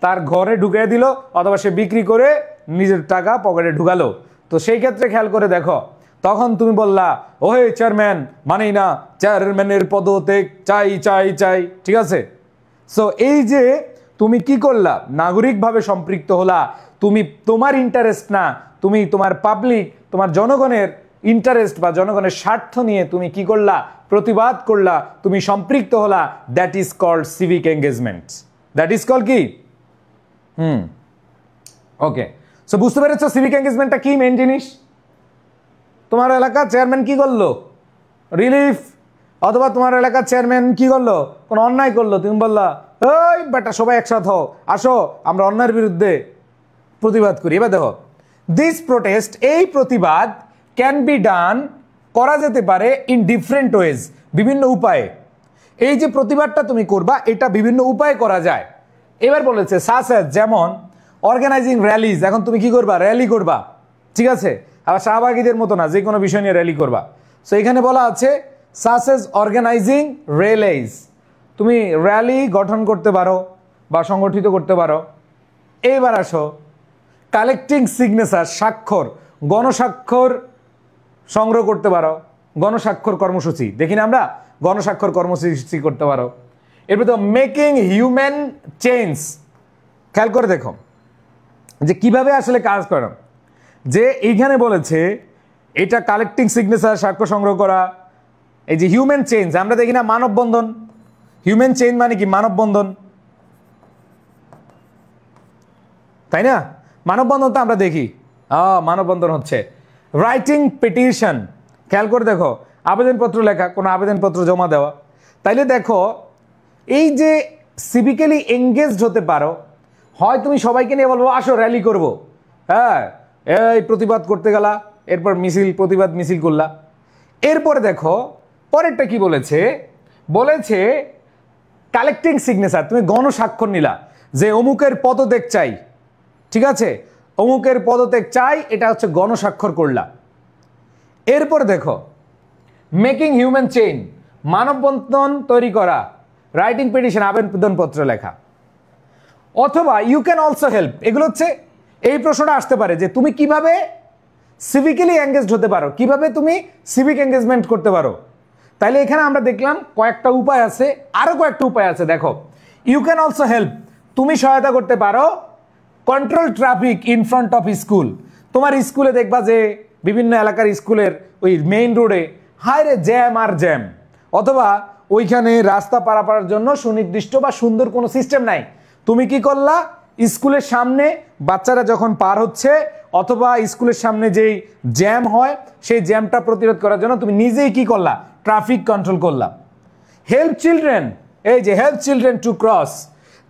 তার ঘরে ঢুকিয়ে দিল, অথবা সে বিক্রি করে নিজের টাকা পকেটে ঢুকালো। তো সেই ক্ষেত্রে খেয়াল করে দেখো, তখন তুমি বললা ওহে চেয়ারম্যান মানি না, চেয়ারম্যানের পদত্যাগ চাই চাই চাই, ঠিক আছে। সো এই যে তুমি কি করলা, নাগরিকভাবে সম্পৃক্ত হলা, তুমি তোমার ইন্টারেস্ট না, তুমি তোমার পাবলিক, তোমার জনগণের ইন্টারেস্ট বা জনগণের স্বার্থ নিয়ে তুমি কি করলা, প্রতিবাদ করলা, তুমি সম্পৃক্ত হলা। That is called civic engagement, that is called কি ওকে। সো বুঝতে পেরেছো সিভিক এঙ্গেজমেন্টটা কি মেইন জিনিস। তোমার এলাকার চেয়ারম্যান কি করলো, রিলিফ, অথবা তোমার এলাকার চেয়ারম্যান কি করলো, কোন অন্যায় করলো, তুমি বললা ওই বেটা সবাই একসাথে হও, আসো আমরা অন্যায়ের বিরুদ্ধে প্রতিবাদ করি। এবার দেখো দিস প্রোটেস্ট, এই প্রতিবাদ ক্যান বি ডান, করা যেতে পারে ইন ডিফারেন্ট ওয়েজ, বিভিন্ন উপায়ে। এই যে প্রতিবাদটা তুমি করবা এটা বিভিন্ন উপায়ে করা যায়। এবার বলেছে সাচ এজ, যেমন অর্গানাইজিং র্যালিজ, এখন তুমি কি করবা, র্যালি করবা, ঠিক আছে। আবার শাহবাগীদের মতো না, যে কোনো বিষয় নিয়ে র্যালি করবা। সো এখানে বলা আছে সাচ এজ অর্গানাইজিং র্যালিজ, তুমি র্যালি গঠন করতে পারো বা সংগঠিত করতে পারো। এইবার আসো কালেক্টিং সিগনেচার, স্বাক্ষর, গণস্বাক্ষর সংগ্রহ করতে পারো, গণস্বাক্ষর কর্মসূচি দেখি না আমরা, গণস্বাক্ষর কর্মসূচি করতে পারো। এরপর তো মেকিং হিউম্যান চেঞ্জ, খেয়াল করে দেখো যে কিভাবে আসলে কাজ করো, যে এইখানে বলেছে এটা কালেক্টিং সিগনেচার, স্বাক্ষর সংগ্রহ করা। এই যে হিউম্যান চেঞ্জ, আমরা দেখি না মানববন্ধন, হিউম্যান চেঞ্জ মানে কি, মানববন্ধন, তাই না, মানববন্ধন তো আমরা দেখি, মানববন্ধন হচ্ছে। রাইটিং পিটিশন, খেয়াল করে দেখো আবেদনপত্র লেখা, কোনো আবেদনপত্র জমা দেওয়া। তাইলে দেখো এই যে সিভিক্যালি এঙ্গেজড হতে পারো, হয় তুমি সবাইকে নিয়ে বলবো আসো র্যালি করবো, হ্যাঁ এই প্রতিবাদ করতে গেলা, এরপর মিছিল, প্রতিবাদ মিছিল করলা। এরপরে দেখো পরেরটা কি বলেছে, বলেছে কালেক্টিং সিগনেচার, তুমি গণস্বাক্ষর নিলা যে অমুকের পদত্যাগ চাই, ঠিক আছে, অমুকের পদত্যাগ চাই, এটা হচ্ছে গণস্বাক্ষর করলা। এরপর দেখো মেকিং হিউম্যান চেইন, মানববন্ধন তৈরি করা, রাইটিং পিটিশন, আবেদনপত্র লেখা। অথবা ইউ ক্যান অলসো হেল্প, এগুলো হচ্ছে এই প্রশ্নটা আসতে পারে যে তুমি কিভাবে সিভিক্যালি এঙ্গেজড হতে পারো, কিভাবে তুমি সিভিক এঙ্গেজমেন্ট করতে পারো। তাইলে এখানে আমরা দেখলাম কয়েকটা উপায় আছে, আরো কয়েকটা উপায় আছে। দেখো ইউ ক্যান অলসো হেল্প, তুমি সহায়তা করতে পারো control traffic in front of school, তোমার স্কুলে দেখবা যে বিভিন্ন এলাকার স্কুলের ওই মেইন রোডে হায়রে জ্যাম আর জ্যাম, অথবা ওইখানে রাস্তা পারাপারের জন্য সুনির্দিষ্ট বা সুন্দর কোনো সিস্টেম নাই। তুমি কি করলা, স্কুলের সামনে বাচ্চারা যখন পার হচ্ছে অথবা স্কুলের সামনে যেই জ্যাম হয় সেই জ্যামটা প্রতিরোধ করার জন্য তুমি নিজেই কি করলা, ট্রাফিক কন্ট্রোল করলা। হেল্প চিলড্রেন, এই যে হেল্প চিলড্রেন টু ক্রস,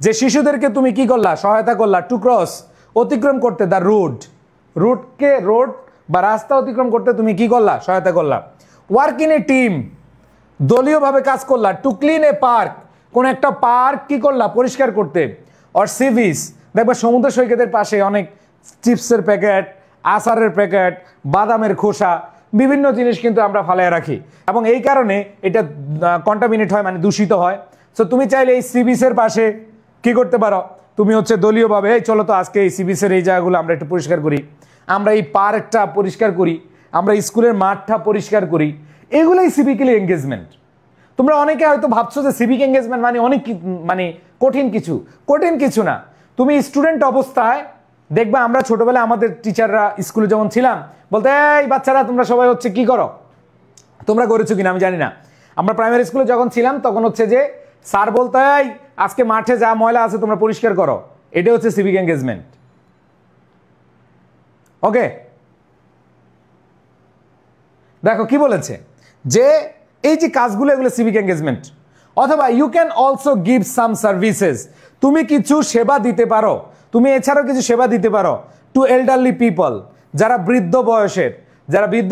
যে শিশুদেরকে তুমি কি করলা, সহায়তা করলা, টু ক্রস, অতিক্রম করতে, দ্য রোড, রোড বা রাস্তা অতিক্রম করতে তুমি কি করলা, সহায়তা করলা। ওয়ার্ক ইন এ টিম, দলীয়ভাবে কাজ করলা। টু ক্লিন এ পার্ক, কোন একটা পার্ক কি করলা, পরিষ্কার করতে। অর সিভিস, দেখবা সমুদ্র সৈকতের পাশে অনেক চিপসের প্যাকেট, আচারের প্যাকেট, বাদামের খোসা, বিভিন্ন জিনিস কিন্তু আমরা ফালায় রাখি এবং এই কারণে এটা কন্টামিনেট হয়, মানে দূষিত হয়। সো তুমি চাইলে এই সি বিচের পাশে কি করতে পারো, তুমি হচ্ছে দলীয়ভাবে এই চলো তো আজকে এই সি বিচের এই জায়গাগুলো আমরা একটু পরিষ্কার করি, আমরা এই পার্কটা পরিষ্কার করি, আমরা স্কুলের মাঠটা পরিষ্কার করি। এগুলোই সিভিক্যালি এঙ্গেজমেন্ট। তোমরা অনেকে হয়তো ভাবছো যে সিভিক এঙ্গেজমেন্ট মানে অনেক মানে কঠিন কিছু না। তুমি স্টুডেন্ট অবস্থায় দেখবা, আমরা ছোটবেলায় আমাদের টিচাররা স্কুলে যখন ছিলাম বলতে, এই বাচ্চারা তোমরা সবাই হচ্ছে কি করো, তোমরা করেছো কিনা আমি জানি না। আমরা প্রাইমারি স্কুলে যখন ছিলাম তখন হচ্ছে যে স্যার বলতে, এই আজকে মাঠে যা ময়লা আছে তোমরা পরিষ্কার করো। এটা হচ্ছে সিভিক এঙ্গেজমেন্ট। ওকে, দেখো কি বলেছে যে এই যে কাজগুলো এগুলো সিভিক এঙ্গেজমেন্ট। অথবা you can also give some services, তুমি কিছু সেবা দিতে পারো, তুমি এছাড়াও কিছু সেবা দিতে পারো টু এল্ডারলি পিপল, যারা বৃদ্ধ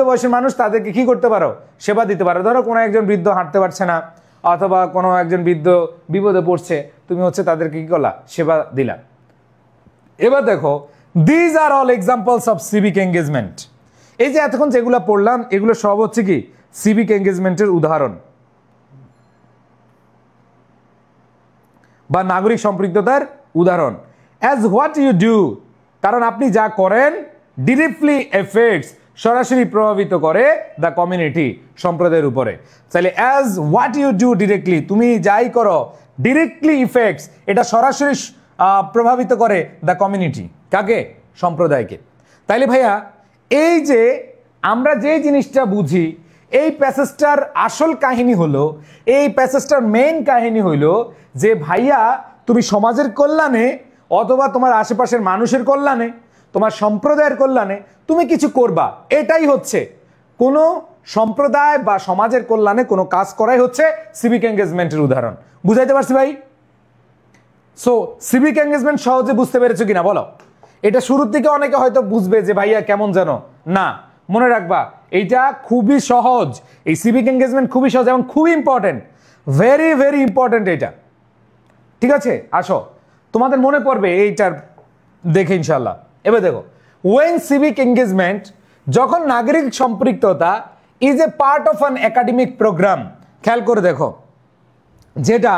বয়সের মানুষ, তাদেরকে কি করতে পারো, সেবা দিতে পারো। ধরো কোনো একজন বৃদ্ধ হাঁটতে পারছে না অথবা কোনো একজন বৃদ্ধ বিপদে পড়ছে, তুমি হচ্ছে তাদেরকে কি করলা, সেবা দিলা। এবার দেখো, these are all examples of civic engagement. এই যে এতক্ষণ যেগুলো পড়লাম এগুলো সব হচ্ছে কি সিভিক এঙ্গেজমেন্টের উদাহরণ বা নাগরিক সম্পৃক্ততার উদাহরণ। অ্যাজ হোয়াট ইউ ডু, কারণ আপনি যা করেন ডিরেক্টলি এফেক্টস, সরাসরি প্রভাবিত করে দ্য কমিউনিটি, সম্প্রদায়ের উপরে। তাহলে as what you do directly, তুমি যাই করো ডিরেক্টলি ইফেক্টস, এটা সরাসরি প্রভাবিত করে দ্য কমিউনিটি, কাকে, সম্প্রদায়কে। তাইলে ভাইয়া এই যে আমরা যে জিনিসটা বুঝি, এই প্যাসেজটার আসল কাহিনী হলো, এই প্যাসেজটার মেইন কাহিনী হইলো যে ভাইয়া তুমি সমাজের কল্যাণে অথবা তোমার আশেপাশের মানুষের কল্যাণে, তোমার সম্প্রদায়ের কল্যাণে তুমি কিছু করবা। এটাই হচ্ছে কোনো সম্প্রদায় বা সমাজের কল্যাণে কোনো কাজ করাই হচ্ছে সিভিক এঙ্গেজমেন্টের উদাহরণ। বুঝাইতে পারছি ভাই? সো সিভিক এঙ্গেজমেন্ট সহজে বুঝতে পেরেছো কিনা বলো? এটা শুরুর দিকে অনেকে হয়তো বুঝবে যে ভাইয়া কেমন যেন, না, মনে রাখবা এইটা খুবই সহজ। এই সিভিক এঙ্গেজমেন্ট খুবই সহজ এবং খুবই ইম্পর্টেন্ট, ভেরি ভেরি ইম্পর্টেন্ট এটা। ঠিক আছে, আসো তোমাদের মনে পড়বে এইটার দেখে ইনশাল্লাহ। এবার দেখো, ওয়েন সিভিক এঙ্গেজমেন্ট, যখন নাগরিক সম্পৃক্ততা is a part of an academic programme. খেয়াল করে দেখো, যেটা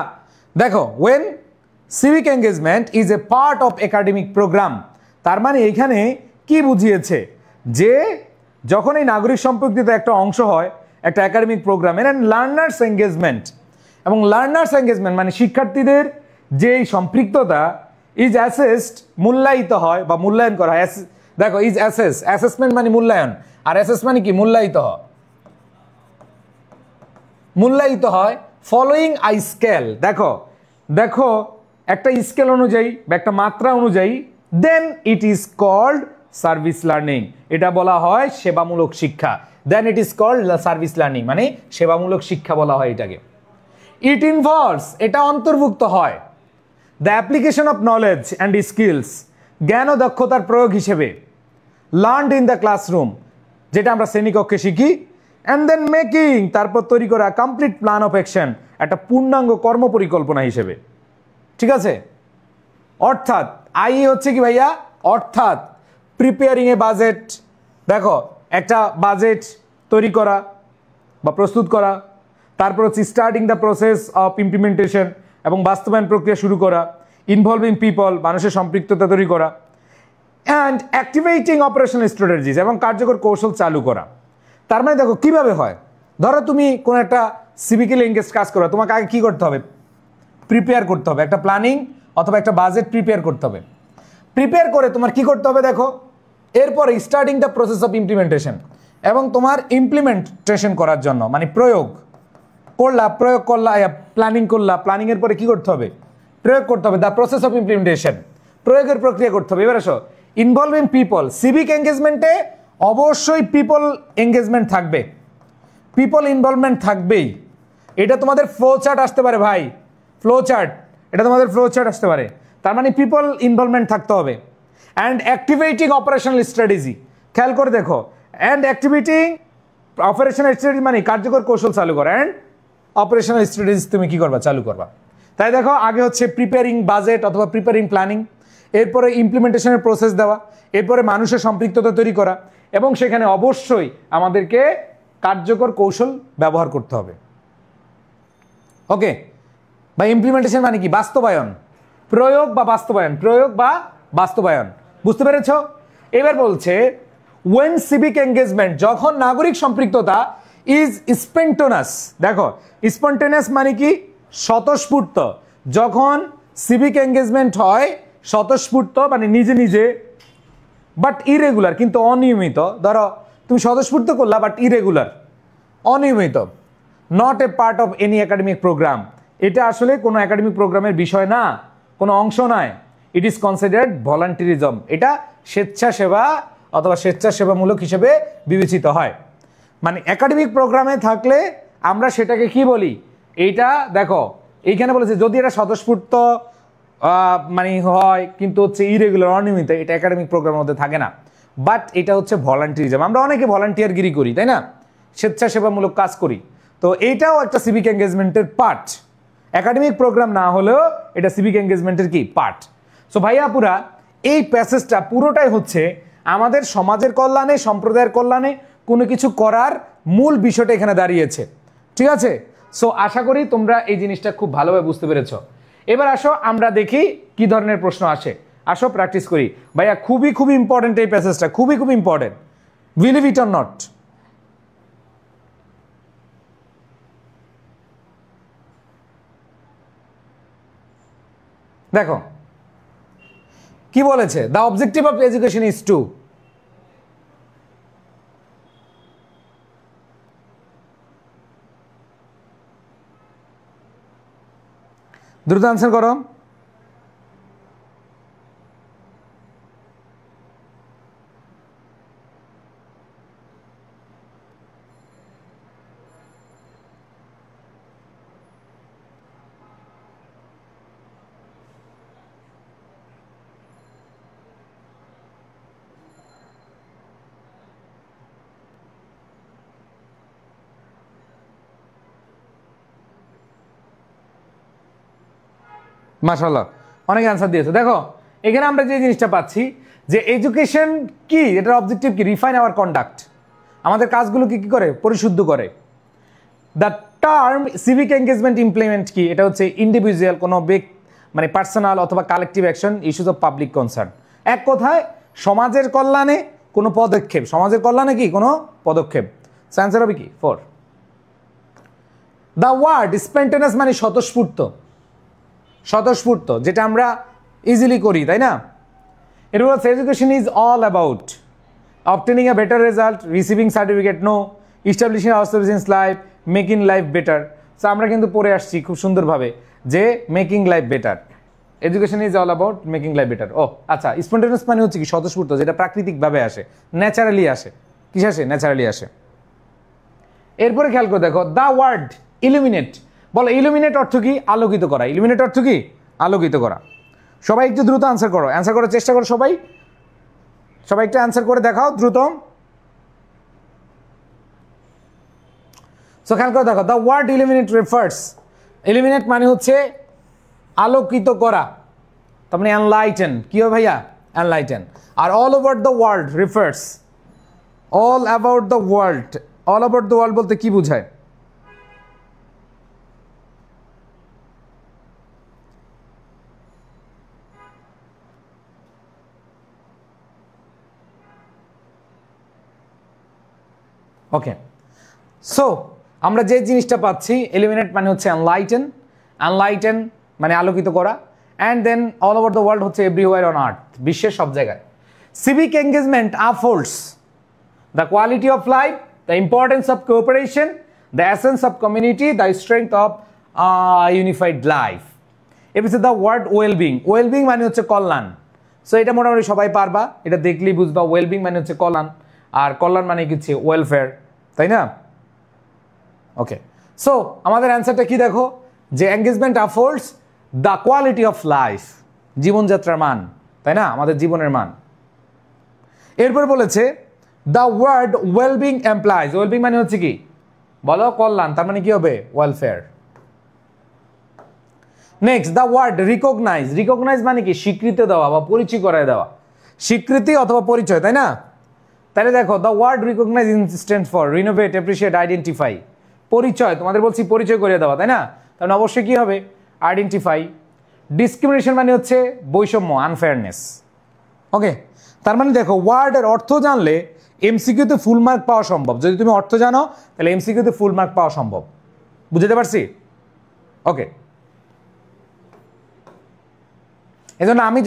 দেখো, when civic engagement is a part of academic programme, তার মানে এখানে কি বুঝিয়েছে যে যখন এই নাগরিক সম্পৃক্ততা একটা অংশ হয় একটা একাডেমিক প্রোগ্রামের, অ্যান্ড লার্নার্স এঙ্গেজমেন্ট, এবং লার্নার্স এঙ্গেজমেন্ট মানে শিক্ষার্থীদের যে সম্পৃক্ততা ইজ অ্যাসেসড, মূল্যায়িত হয় বা মূল্যায়ন করা হয়। দেখো, ইজ অ্যাসেস, অ্যাসেসমেন্ট মানে মূল্যায়ন, আর অ্যাসেস মানে কি, মূল্যায়িত হয়, মূল্যায়িত হয় ফলোয়িং আই স্কেল। দেখো দেখো একটা স্কেল অনুযায়ী বা একটা মাত্রা অনুযায়ী, then it is called service learning, এটা বলা হয় সেবামূলক শিক্ষা। Then it is called service learning মানে সেবামূলক শিক্ষা বলা হয় এটাকে। ইট ইনভলভস, এটা অন্তর্ভুক্ত হয় the application of knowledge and skills, জ্ঞান ও দক্ষতার প্রয়োগ হিসেবে, লার্নড ইন দ্য ক্লাসরুম, যেটা আমরা শ্রেণীকক্ষে শিখি, অ্যান্ড দেন মেকিং, তারপর তৈরি করা কমপ্লিট প্ল্যান অফ অ্যাকশন, একটা পূর্ণাঙ্গ কর্মপরিকল্পনা হিসেবে। ঠিক আছে, অর্থাৎ আই হচ্ছে কি ভাইয়া, অর্থাৎ প্রিপেয়ারিং এ বাজেট। দেখো, একটা বাজেট তৈরি করা বা প্রস্তুত করা, তারপর হচ্ছে starting the process of implementation, এবং বাস্তবায়ন প্রক্রিয়া শুরু করা, ইনভলভিং পিপল, মানুষের সম্পৃক্ততা তৈরি করা, অ্যান্ড অ্যাক্টিভেটিং অপারেশনাল স্ট্র্যাটেজিস, এবং কার্যকর কৌশল চালু করা। তার মানে দেখো কিভাবে হয়, ধরো তুমি কোনো একটা সিভিক্যালি এঙ্গেজ কাজ করো, তোমাকে আগে কি করতে হবে, প্রিপেয়ার করতে হবে, একটা প্ল্যানিং অথবা একটা বাজেট প্রিপেয়ার করতে হবে। প্রিপেয়ার করে তোমার কি করতে হবে দেখো, এরপরে starting the process of implementation, এবং তোমার ইমপ্লিমেন্টেশন করার জন্য মানে প্রয়োগ করলা, প্ল্যানিং করলা, প্ল্যানিংয়ের পরে কি করতে হবে, প্রয়োগ করতে হবে, দ্য প্রসেস অফ ইমপ্লিমেন্টেশন, প্রয়োগের প্রক্রিয়া করতে হবে। এবার আসো, ইনভলভিং পিপল, সিভিক এঙ্গেজমেন্টে অবশ্যই পিপল এঙ্গেজমেন্ট থাকবে, পিপল ইনভলভমেন্ট থাকবেই। এটা তোমাদের ফ্লো চার্ট আসতে পারে ভাই, ফ্লো চার্ট, এটা তোমাদের ফ্লো চার্ট আসতে পারে, তার মানে পিপল ইনভলভমেন্ট থাকতে হবে। অ্যান্ড অ্যাক্টিভেটিং অপারেশনাল স্ট্র্যাটেজি, খেয়াল করে দেখো, অ্যান্ড অ্যাক্টিভেটিং অপারেশনাল স্ট্র্যাটেজি মানে কার্যকর কৌশল চালু করা, অ্যান্ড অপারেশনাল স্ট্র্যাটেজি তুমি কি করবা, চালু করবা। তাই দেখো, আগে হচ্ছে প্রিপেয়ারিং বাজেট অথবা প্রিপেয়ারিং প্ল্যানিং, এরপরে ইমপ্লিমেন্টেশনের প্রসেস দেওয়া, এরপরে মানুষের সম্পৃক্ততা তৈরি করা, এবং সেখানে অবশ্যই আমাদেরকে কার্যকর কৌশল ব্যবহার করতে হবে। ওকে, বা ইমপ্লিমেন্টেশন মানে কি? বাস্তবায়ন, প্রয়োগ বা বাস্তবায়ন, প্রয়োগ বা বাস্তবায়ন। বুঝতে পেরেছ? এবার বলছে when civic engagement, যখন নাগরিক সম্পৃক্ততা is spontaneous। দেখো spontaneous মানে কি? স্বতঃস্ফূর্ত। যখন সিভিক এঙ্গেজমেন্ট হয় স্বতঃস্ফূর্ত মানে নিজে নিজে, বাট ইরেগুলার, কিন্তু অনিয়মিত। ধরো তুমি স্বতঃস্ফূর্ত করলা বাট ইরেগুলার, অনিয়মিত। Not a part of any academic programme, এটা আসলে কোনো একাডেমিক প্রোগ্রামের বিষয় না, কোনো অংশ নয়। ইট ইজ কনসিডার্ড ভলান্টিরিজম, এটা স্বেচ্ছাসেবা অথবা স্বেচ্ছাসেবামূলক হিসেবে বিবেচিত হয়। মানে একাডেমিক প্রোগ্রামে থাকলে আমরা সেটাকে কি বলি? এইটা দেখো এইখানে বলেছে যদি এটা স্বতঃস্ফূর্ত মানে হয় কিন্তু হচ্ছে ইরেগুলার, অনিয়মিত, এটা একাডেমিক প্রোগ্রামের মধ্যে থাকে না। বাট এটা হচ্ছে ভলান্টিয়ারিজম। আমরা অনেকে ভলান্টিয়ারগিরি করি, তাই না? স্বেচ্ছাসেবামূলক কাজ করি, তো এইটাও একটা সিভিক এঙ্গেজমেন্টের পার্ট। একাডেমিক প্রোগ্রাম না হলেও এটা সিভিক এঙ্গেজমেন্টের কি পার্ট। সো ভাইয়া পুরা এই প্যাসেজটা পুরোটাই হচ্ছে আমাদের সমাজের কল্যাণে, সম্প্রদায়ের কল্যাণে কোনো কিছু করার মূল বিষয়টা এখানে দাঁড়িয়েছে। ঠিক আছে? সো আশা করি তোমরা এই জিনিসটা খুব ভালোভাবে বুঝতে পেরেছো। এবার আসো আমরা দেখি কি ধরনের প্রশ্ন আসে। আসো প্র্যাকটিস করি। ভাইয়া খুবই খুবই ইম্পর্টেন্ট এই প্যাসেজটা, খুবই খুবই important, believe it or not. দেখো কি বলেছে, the objective of education is to. দ্রুত আনসার করো। মাশাআল্লাহ, অনেক অ্যান্সার দিয়েছে। দেখো এখানে আমরা যে জিনিসটা পাচ্ছি যে এডুকেশন কি, এটার অবজেক্টিভ কি? রিফাইন আওয়ার কন্ডাক্ট, আমাদের কাজগুলোকে কি করে? পরিশুদ্ধ করে। The term civic engagement implement কি? এটা হচ্ছে ইন্ডিভিজুয়াল, কোনো মানে পার্সোনাল অথবা collective action, issues of public concern. এক কথায় সমাজের কল্যাণে কোনো পদক্ষেপ, সমাজের কল্যাণে কি কোনো পদক্ষেপ। অ্যান্সার হবে কি? 4। দ্য ওয়ার্ড স্পন্টেনিয়াস মানে স্বতঃস্ফূর্ত, স্বতঃস্ফূর্ত যেটা আমরা ইজিলি করি, তাই না? It was education is all about obtaining a better result, receiving certificate, no, establishing ourselves in life, making life better. So আমরা কিন্তু পড়ে আসছি খুব সুন্দরভাবে যে making life better, education is all about making life better. ও আচ্ছা, স্পন্টেনিয়াস মানে হচ্ছে কি? স্বতঃস্ফূর্ত, যেটা প্রাকৃতিকভাবে আসে, ন্যাচারালি আসে। কিসে আসে? ন্যাচারালি আসে। এরপরে খেয়াল করে দেখো, দ্য ওয়ার্ড ইলুমিনেট। বলো ইলুমিনেট অর্থ কি? আলোকিত করা। ইলুমিনেট অর্থ কি? আলোকিত করা। সবাই একটু দ্রুত আনসার করো, অ্যান্সার করার চেষ্টা করো সবাই, সবাই একটু অ্যান্সার করে দেখাও দ্রুত। সো খেয়াল করে দেখো, the word illuminate refers, illuminate মানে হচ্ছে আলোকিত করা, তার মানে এনলাইটেন। কি হবে ভাইয়া? এনলাইটেন। আর all over the world refers, all about the world, all about the world বলতে কি বোঝায়? ওকে, সো আমরা যে জিনিসটা পাচ্ছি, এলিমিনেট মানে হচ্ছে এনলাইটেন, এনলাইটেন মানে আলোকিত করা, and then all over the world হচ্ছে এভরিওয়্যার অন আর্থ, বিশ্বের সব জায়গায়। Civic engagement upholds the quality of life, the importance of cooperation, the essence of community, the strength of unified life. এবার দ্য ওয়ার্ড ওয়েলবিং, ওয়েলবিং মানে হচ্ছে কল্যাণ। সো এটা মোটামুটি সবাই পারবা, এটা দেখলেই বুঝবা। ওয়েলবিং মানে হচ্ছে কল্যাণ, আর কল্যাণ মানে কি? ওয়েলফেয়ার, তাই না? ওকে, সো আমাদের অ্যান্সারটা কি দেখো, যে engagement upholds the quality of life, জীবনযাত্রার মান, তাই না? আমাদের জীবনের মান। এরপর বলেছে the word wellbeing employs, wellbeing মানে হচ্ছে কি? বলো কল্যাণ, তার মানে কি হবে? Welfare. Next, the word recognise, recognise মানে কি? স্বীকৃতি দেওয়া বা পরিচয় করায় দেওয়া, স্বীকৃতি অথবা পরিচয়, তাই না? তাহলে দেখো the word recognise instant for renovate, appreciate, identify. পরিচয়, তোমাদের বলছি পরিচয় করিয়ে দেওয়া, তাই না? তাহলে অবশ্যই কি হবে? আইডেন্টিফাই। ডিসক্রিমিনেশন মানে হচ্ছে বৈষম্য, আনফেয়ারনেস। ওকে, তার মানে দেখো ওয়ার্ডের অর্থ জানলে এমসিকিউতে ফুল মার্ক পাওয়া সম্ভব। যদি তুমি অর্থ জানো তাহলে এমসিকিউতে ফুল মার্ক পাওয়া সম্ভব। বুঝতে পারছি? ওকে, এজন্য আমি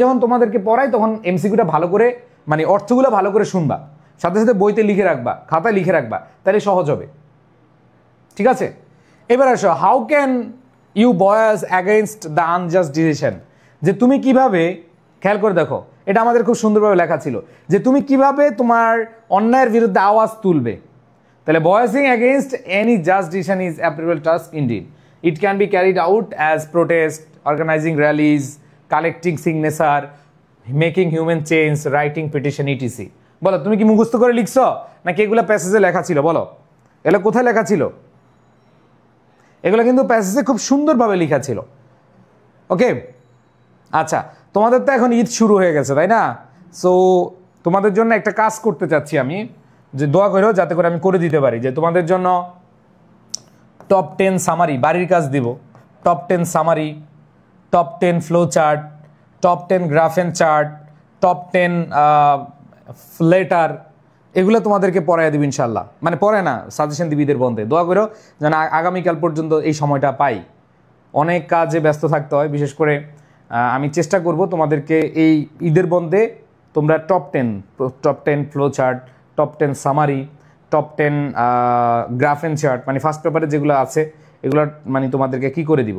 যখন তোমাদেরকে পড়াই তখন এমসিকিউটা ভালো করে, মানে অর্থগুলো ভালো করে শুনবা, সাথে সাথে বইতে লিখে রাখবা, খাতায় লিখে রাখবা, তাহলে সহজ হবে। ঠিক আছে, এবার আসো, how can you voice against the unjust decision. যে তুমি কিভাবে, খেয়াল করে দেখো, এটা আমাদের খুব সুন্দরভাবে লেখা ছিল, যে তুমি কিভাবে তোমার অন্যায়ের বিরুদ্ধে আওয়াজ তুলবে। তাহলে voicing against any just decision is approvable task indeed. It can be carried out as protest, organising rallies, collecting signature, making human change, writing petition, ETC. বলো, তুমি কি মুখস্থ করে লিখছো নাকি এগুলো প্যাসেজে লেখা ছিল? বলো, এগুলো কোথায় লেখা ছিল? এগুলো কিন্তু প্যাসেজে খুব সুন্দরভাবে লেখা ছিল। ওকে, আচ্ছা, তোমাদের তো এখন ঈদ শুরু হয়ে গেছে, তাই না? সো তোমাদের জন্য একটা কাজ করতে চাচ্ছি আমি, যে দোয়া করো যাতে করে আমি করে দিতে পারি, যে তোমাদের জন্য টপ 10 সামারি বাড়ির কাজ দিব। Top 10 summary, top 10 flow chart, top 10 graph and chart, top 10 letter, এগুলো তোমাদেরকে পড়াই দিব ইনশাল্লাহ। মানে পড়ে না, সাজেশন দিবি ঈদের বন্ধে। দোয়া করো যেন আগামীকাল পর্যন্ত এই সময়টা পাই। অনেক কাজে ব্যস্ত থাকতে হয়, বিশেষ করে আমি চেষ্টা করব তোমাদেরকে এই ঈদের বন্ধে তোমরা top 10 flow chart, top 10 summary, top 10 graph and chart, মানে ফার্স্ট পেপারে যেগুলো আছে এগুলো মানে তোমাদেরকে কি করে দিব,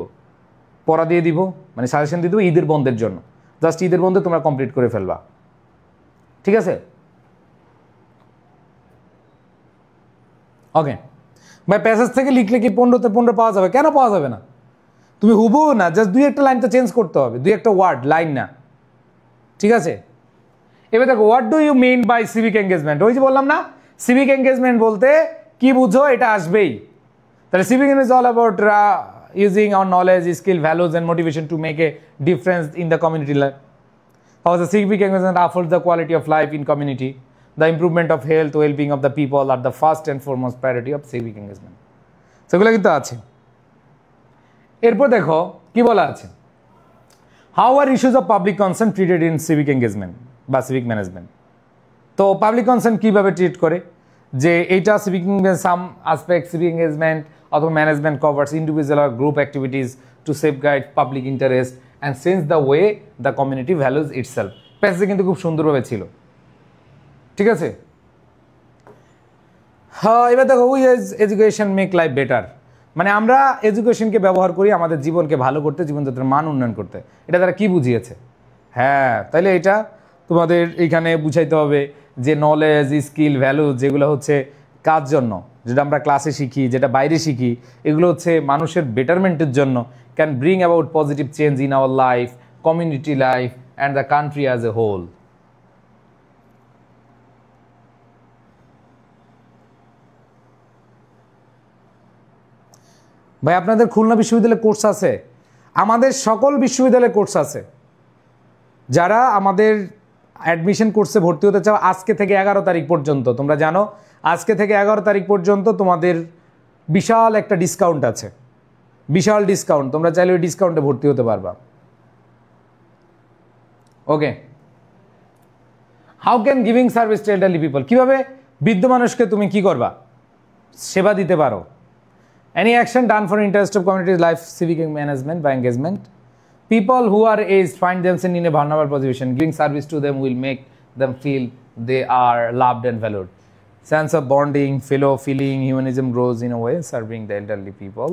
পড়া দিয়ে দিব, মানে সাজেশন দিয়ে দেবো ঈদের বন্ধের জন্য। জাস্ট ঈদের বন্ধে তোমরা কমপ্লিট করে ফেলবা, ঠিক আছে? ওকে ভাই, প্যাসেজ থেকে লিখলে কি 15-তে 15 পাওয়া যাবে? কেন পাওয়া যাবে না? তুমি হুবহু না, জাস্ট দুই একটা লাইন তো চেঞ্জ করতে হবে, দুই একটা ওয়ার্ড, লাইন না। ঠিক আছে, এবার দেখো, what do you mean by civic engagement? ওই যে বললাম না, সিভিক এঙ্গেজমেন্ট বলতে কি বুঝো, এটা আসবেই। তাহলে civic is all about using our knowledge, skill, values and motivation to make a difference in the community life. How the civic engagement affords the quality of life in community. The improvement of health, well-being of the people are the first and foremost priority of civic engagement. সেগুলো কিন্তু আছে। এরপর দেখো কি বলা আছে, how are issues of public concern treated in civic engagement বা সিভিক ম্যানেজমেন্ট। তো পাবলিক কনসার্ন কিভাবে ট্রিট করে, যে এইটা civic some aspect civic engagement অথবা ম্যানেজমেন্ট কভার্স ইন্ডিভিজুয়াল আর group activities to safeguard public interest and since the way the community values itself। প্যাসেজে কিন্তু খুব সুন্দরভাবে ছিল, ঠিক আছে? হ্যাঁ, এবার দেখো, we as education make life better, মানে আমরা এডুকেশনকে ব্যবহার করি আমাদের জীবনকে ভালো করতে, জীবনযাত্রার মান উন্নয়ন করতে। এটা তারা কি বুঝিয়েছে? হ্যাঁ, তাইলে এটা তোমাদের এইখানে বুঝাইতে হবে যে নলেজ, স্কিল, ভ্যালু যেগুলো হচ্ছে কাজ জন্য, যেটা আমরা ক্লাসে শিখি, যেটা বাইরে শিখি, এগুলো হচ্ছে মানুষের বেটারমেন্টের জন্য, can bring about positive change in our life, community life and the country as a whole. ভাই, আপনাদের খুলনা বিশ্ববিদ্যালয়ে কোর্স আছে, আমাদের সকল বিশ্ববিদ্যালয়ে কোর্স আছে। যারা আমাদের অ্যাডমিশন কোর্সে ভর্তি হতে চাও, আজকে থেকে 11 তারিখ পর্যন্ত, তোমরা জানো আজকে থেকে 11 তারিখ পর্যন্ত তোমাদের বিশাল একটা ডিসকাউন্ট আছে, বিশাল ডিসকাউন্ট। তোমরা চাইলে ওই ডিসকাউন্টে ভর্তি হতে পারবা। Okay, how can giving service to elderly people, কিভাবে বৃদ্ধ মানুষকে তুমি কি করবা, সেবা দিতে পারো। Any action done for interest of communities life civic management বা engagement. People who are aged find themselves in a vulnerable position, giving service to them will make them feel they are loved and valued. Sense of bonding, fellow feeling, humanism grows in a way serving the elderly people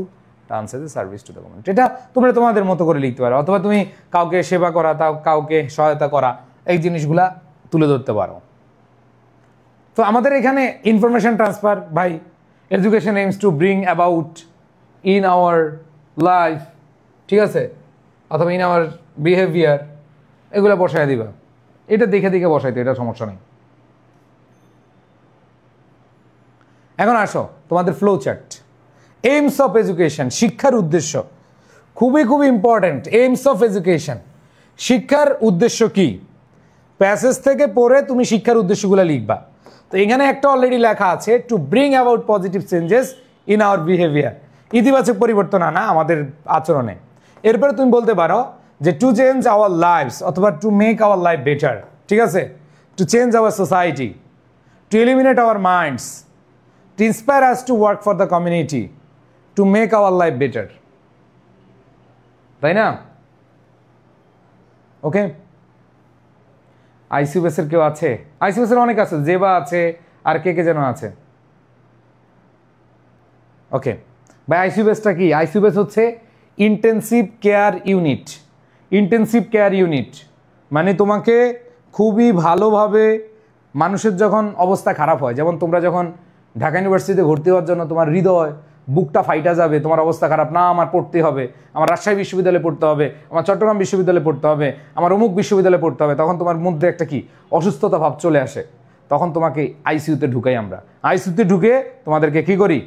terms as a service to the community. এটা তোমরা তোমাদের মতো করে লিখতে পারো, অথবা তুমি কাউকে সেবা করা, তাও কাউকে সহায়তা করা, এই জিনিসগুলা তুলে ধরতে পারো। তো আমাদের এখানে ইনফরমেশন ট্রান্সফার, ভাই, education aims to bring about in our life, ঠিক আছে, অথবা ইন আওয়ার বিহেভিয়ার, এগুলো বসায় দিবা। এটা দেখে দেখে বসাইতে, এটা সমস্যা নেই। এখন আসো তোমাদের flow chart. Aims of education, শিক্ষার উদ্দেশ্য খুবই খুবই ইম্পর্টেন্ট। এইমস অফ এডুকেশন, শিক্ষার উদ্দেশ্য কি? প্যাসেজ থেকে পড়ে তুমি শিক্ষার উদ্দেশ্যগুলো লিখবা। তো এখানে একটা অলরেডি লেখা আছে, to bring about positive changes in our behaviour, ইতিবাচক পরিবর্তন আনা আমাদের আচরণে। এরপরে তুমি বলতে পারো যে টু চেঞ্জ আওয়ার লাইফস অথবা to make our life better, ঠিক আছে, to change our society, two eliminate hour minds, to inspire us to work for the community, to make our life better, তাই না? ওকে, আইসিউ বেসের কেউ আছে? আইসিউ বেসের অনেক আছে, জেবা আছে, আর কে কে যেন আছে। ওকে ভাই, আইসিউ বেসটা কি? আইসিউ বেস হচ্ছে intensive care unit. Intensive care unit মানে তোমাকে খুবই ভালোভাবে মানুষের যখন অবস্থা খারাপ হয়, যেমন তোমরা যখন ঢাকা ইউনিভার্সিটিতে ভর্তি হওয়ার জন্য তোমার হৃদয় বুকটা ফাইটা যাবে, তোমার অবস্থা খারাপ, না আমার পড়তে হবে, আমার রাজশাহী বিশ্ববিদ্যালয়ে পড়তে হবে, আমার চট্টগ্রাম বিশ্ববিদ্যালয়ে পড়তে হবে, আমার অমুক বিশ্ববিদ্যালয়ে পড়তে হবে, তখন তোমার মধ্যে একটা কি অসুস্থতা ভাব চলে আসে, তখন তোমাকে আইসিইউতে ঢুকাই আমরা। আইসিইউতে ঢুকে তোমাদেরকে কি করি?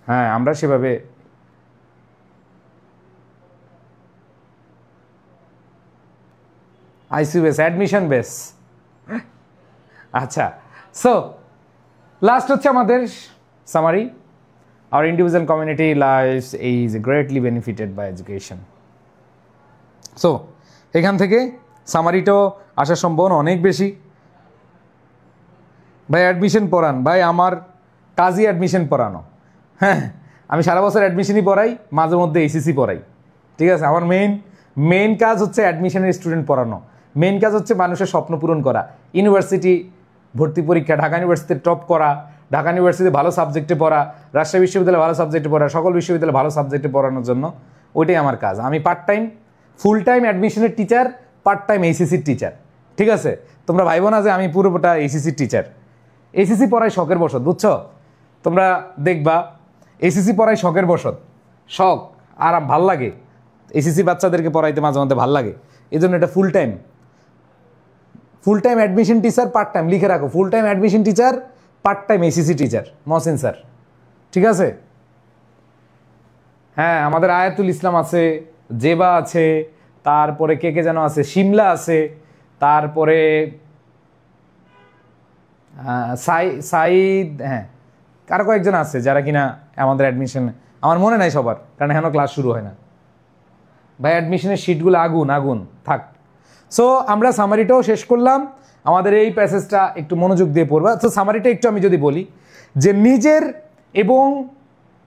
হ্যাঁ, আমরা সেভাবে আইসিইউ বেস, অ্যাডমিশন বেস। আচ্ছা, সো লাস্ট হচ্ছে আমাদের summary. Our individual community lives is greatly benefited by education. So এখান থেকে সামারিটাও আসার সম্ভাবনা অনেক বেশি। ভাই অ্যাডমিশন পড়ান, ভাই আমার কাজই অ্যাডমিশন পড়ানো। হ্যাঁ, আমি সারা বছর অ্যাডমিশনই পড়াই, মাঝে মধ্যে এসিসি পড়াই, ঠিক আছে। আমার মেইন কাজ হচ্ছে অ্যাডমিশনের স্টুডেন্ট পড়ানো। মেইন কাজ হচ্ছে মানুষের স্বপ্ন পূরণ করা, ইউনিভার্সিটি ভর্তি পরীক্ষা, ঢাকা ইউনিভার্সিটিতে টপ করা, ঢাকা ইউনিভার্সিটিতে ভালো সাবজেক্টে পড়া, রাজশাহী বিশ্ববিদ্যালয়ে ভালো সাবজেক্টে পড়া, সকল বিশ্ববিদ্যালয়ে ভালো সাবজেক্টে পড়ানোর জন্য ওইটাই আমার কাজ। আমি পার্ট টাইম, ফুল টাইম অ্যাডমিশনের টিচার, পার্ট টাইম এইসিসির টিচার, ঠিক আছে। তোমরা ভাইবো না যে আমি পুরোটা এইসিসির টিচার। এইসিসি পড়াই শখের বসত, বুঝছো? তোমরা দেখবা এইসিসি পড়াই শখের বসত, শখ আর ভাল লাগে। এইসিসি বাচ্চাদেরকে পড়াইতে মাঝে মধ্যে ভাল লাগে, এই জন্য এটা full time admission teacher, part time লিখে রাখো, full time admission teacher, part time এইসিসি teacher, Mohsin sir, ঠিক আছে। হ্যাঁ, আমাদের আয়াতুল ইসলাম আছে, জেবা আছে, তারপরে কে কে যেন আছে, শিমলা আছে, তারপরে সাইদ, হ্যাঁ আরো কয়েকজন আছে যারা কিনা আমাদের অ্যাডমিশন, আমার মনে নাই সবার, কারণ এখনো ক্লাস শুরু হয় না। ভাই অ্যাডমিশনের শিটগুলো আগুন থাক। সো আমরা সামারিটাও শেষ করলাম, আমাদের এই প্যাসেজটা একটু মনোযোগ দিয়ে পড়বা। তো সামারিটা একটু আমি যদি বলি যে নিজের এবং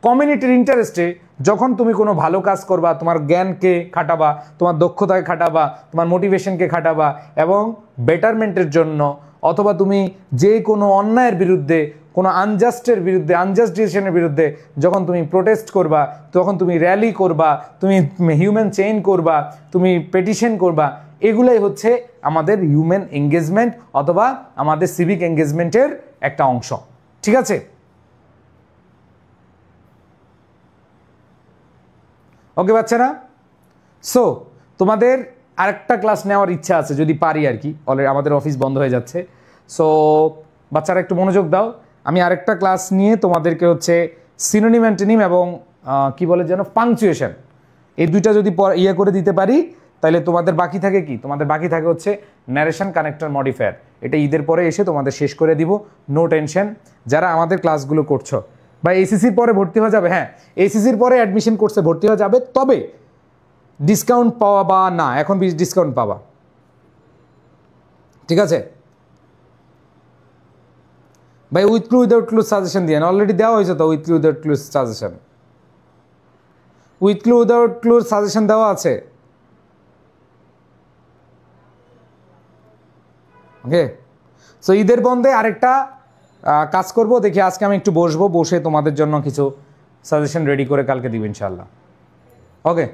কমিউনিটির ইন্টারেস্টে যখন তুমি কোনো ভালো কাজ করবা, তোমার জ্ঞানকে খাটাবা, তোমার দক্ষতাকে খাটাবা, তোমার মোটিভেশনকে খাটাবা এবং বেটারমেন্টের জন্য, অথবা তুমি যে কোনো অন্যায়ের বিরুদ্ধে, কোনো আনজাস্টের বিরুদ্ধে, আনজাস্ট ডিসিশনের বিরুদ্ধে যখন তুমি প্রোটেস্ট করবা, তখন তুমি র্যালি করবা, তুমি হিউম্যান চেইন করবা, তুমি পেটিশন করবা, এগুলাই হচ্ছে আমাদের হিউম্যান এঙ্গেজমেন্ট অথবা আমাদের সিভিক এঙ্গেজমেন্টের একটা অংশ, ঠিক আছে। ওকে বাচ্চারা, সো তোমাদের আরেকটা ক্লাস নেওয়ার ইচ্ছা আছে যদি পারি আর কি, অলরেডি আমাদের অফিস বন্ধ হয়ে যাচ্ছে। সো বাচ্চারা একটু মনোযোগ দাও, আমি আরেকটা ক্লাস নিয়ে তোমাদেরকে হচ্ছে সিনোনিম অ্যান্টোনিম এবং কি বলে যেন পাংচুয়েশন, এই দুইটা যদি ইয়ে করে দিতে পারি তাহলে তোমাদের বাকি থাকে কি, তোমাদের বাকি থাকে হচ্ছে ন্যারেশন কানেক্টর মডিফায়ার। এটা ঈদের পরে এসে তোমাদের শেষ করে দিব, নো টেনশন। যারা আমাদের ক্লাসগুলো করছো বা এসিসির পরে ভর্তি হয়ে যাবে, হ্যাঁ এসিসির পরে অ্যাডমিশন কোর্সে ভর্তি হয়ে যাবে, তবে ডিসকাউন্ট পাওয়া বা না, এখন ডিসকাউন্ট পাবা, ঠিক আছে ভাই। With clue without clue suggestion দিয়ে অলরেডি দেওয়া হয়েছে তো, with clue without clue suggestion, with clue without clue suggestion দেওয়া আছে। ওকে, সো ঈদের বন্ধে আরেকটা কাজ করব, দেখি আজকে আমি একটু বসবো, বসে তোমাদের জন্য কিছু সাজেশন রেডি করে কালকে দিব ইনশাল্লাহ। ওকে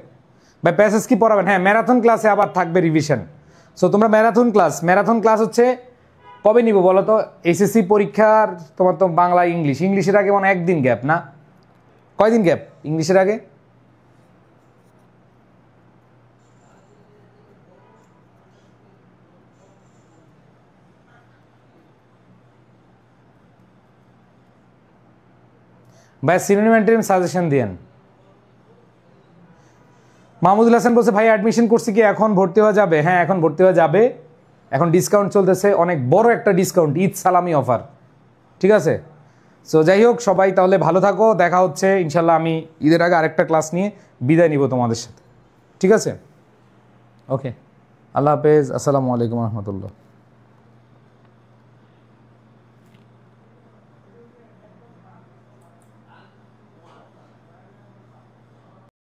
ভাই, প্যাসেজ কি পড়াবেন? হ্যাঁ, ম্যারাথন ক্লাসে আবার থাকবে রিভিশন। সো তোমরা ম্যারাথন ক্লাস হচ্ছে কবে নিব বলো তো? এসএসসি পরীক্ষার তোমার তো বাংলা ইংলিশের আগে মানে একদিন গ্যাপ, না কয়দিন গ্যাপ ইংলিশের আগে? ভাই সিনোনিম অ্যান্টোনিম সাজেশন দিয়েন। মাহমুদুল হাসান বলছে ভাই অ্যাডমিশন করছি কি এখন ভর্তি হওয়া যাবে? হ্যাঁ, এখন ভর্তি হওয়া যাবে। এখন ডিসকাউন্ট চলতেছে, অনেক বড় একটা ডিসকাউন্ট, ঈদ সালামি অফার। ঠিক আছে, সো যাই হোক, সবাই তাহলে ভালো থাকো, দেখা হচ্ছে ইনশাল্লাহ। আমি ঈদের আগে আরেকটা ক্লাস নিয়ে বিদায় নিব তোমাদের সাথে। ঠিক আছে, ওকে, আল্লাহ হাফেজ, আসসালামু আলাইকুম রহমতুল্লাহ।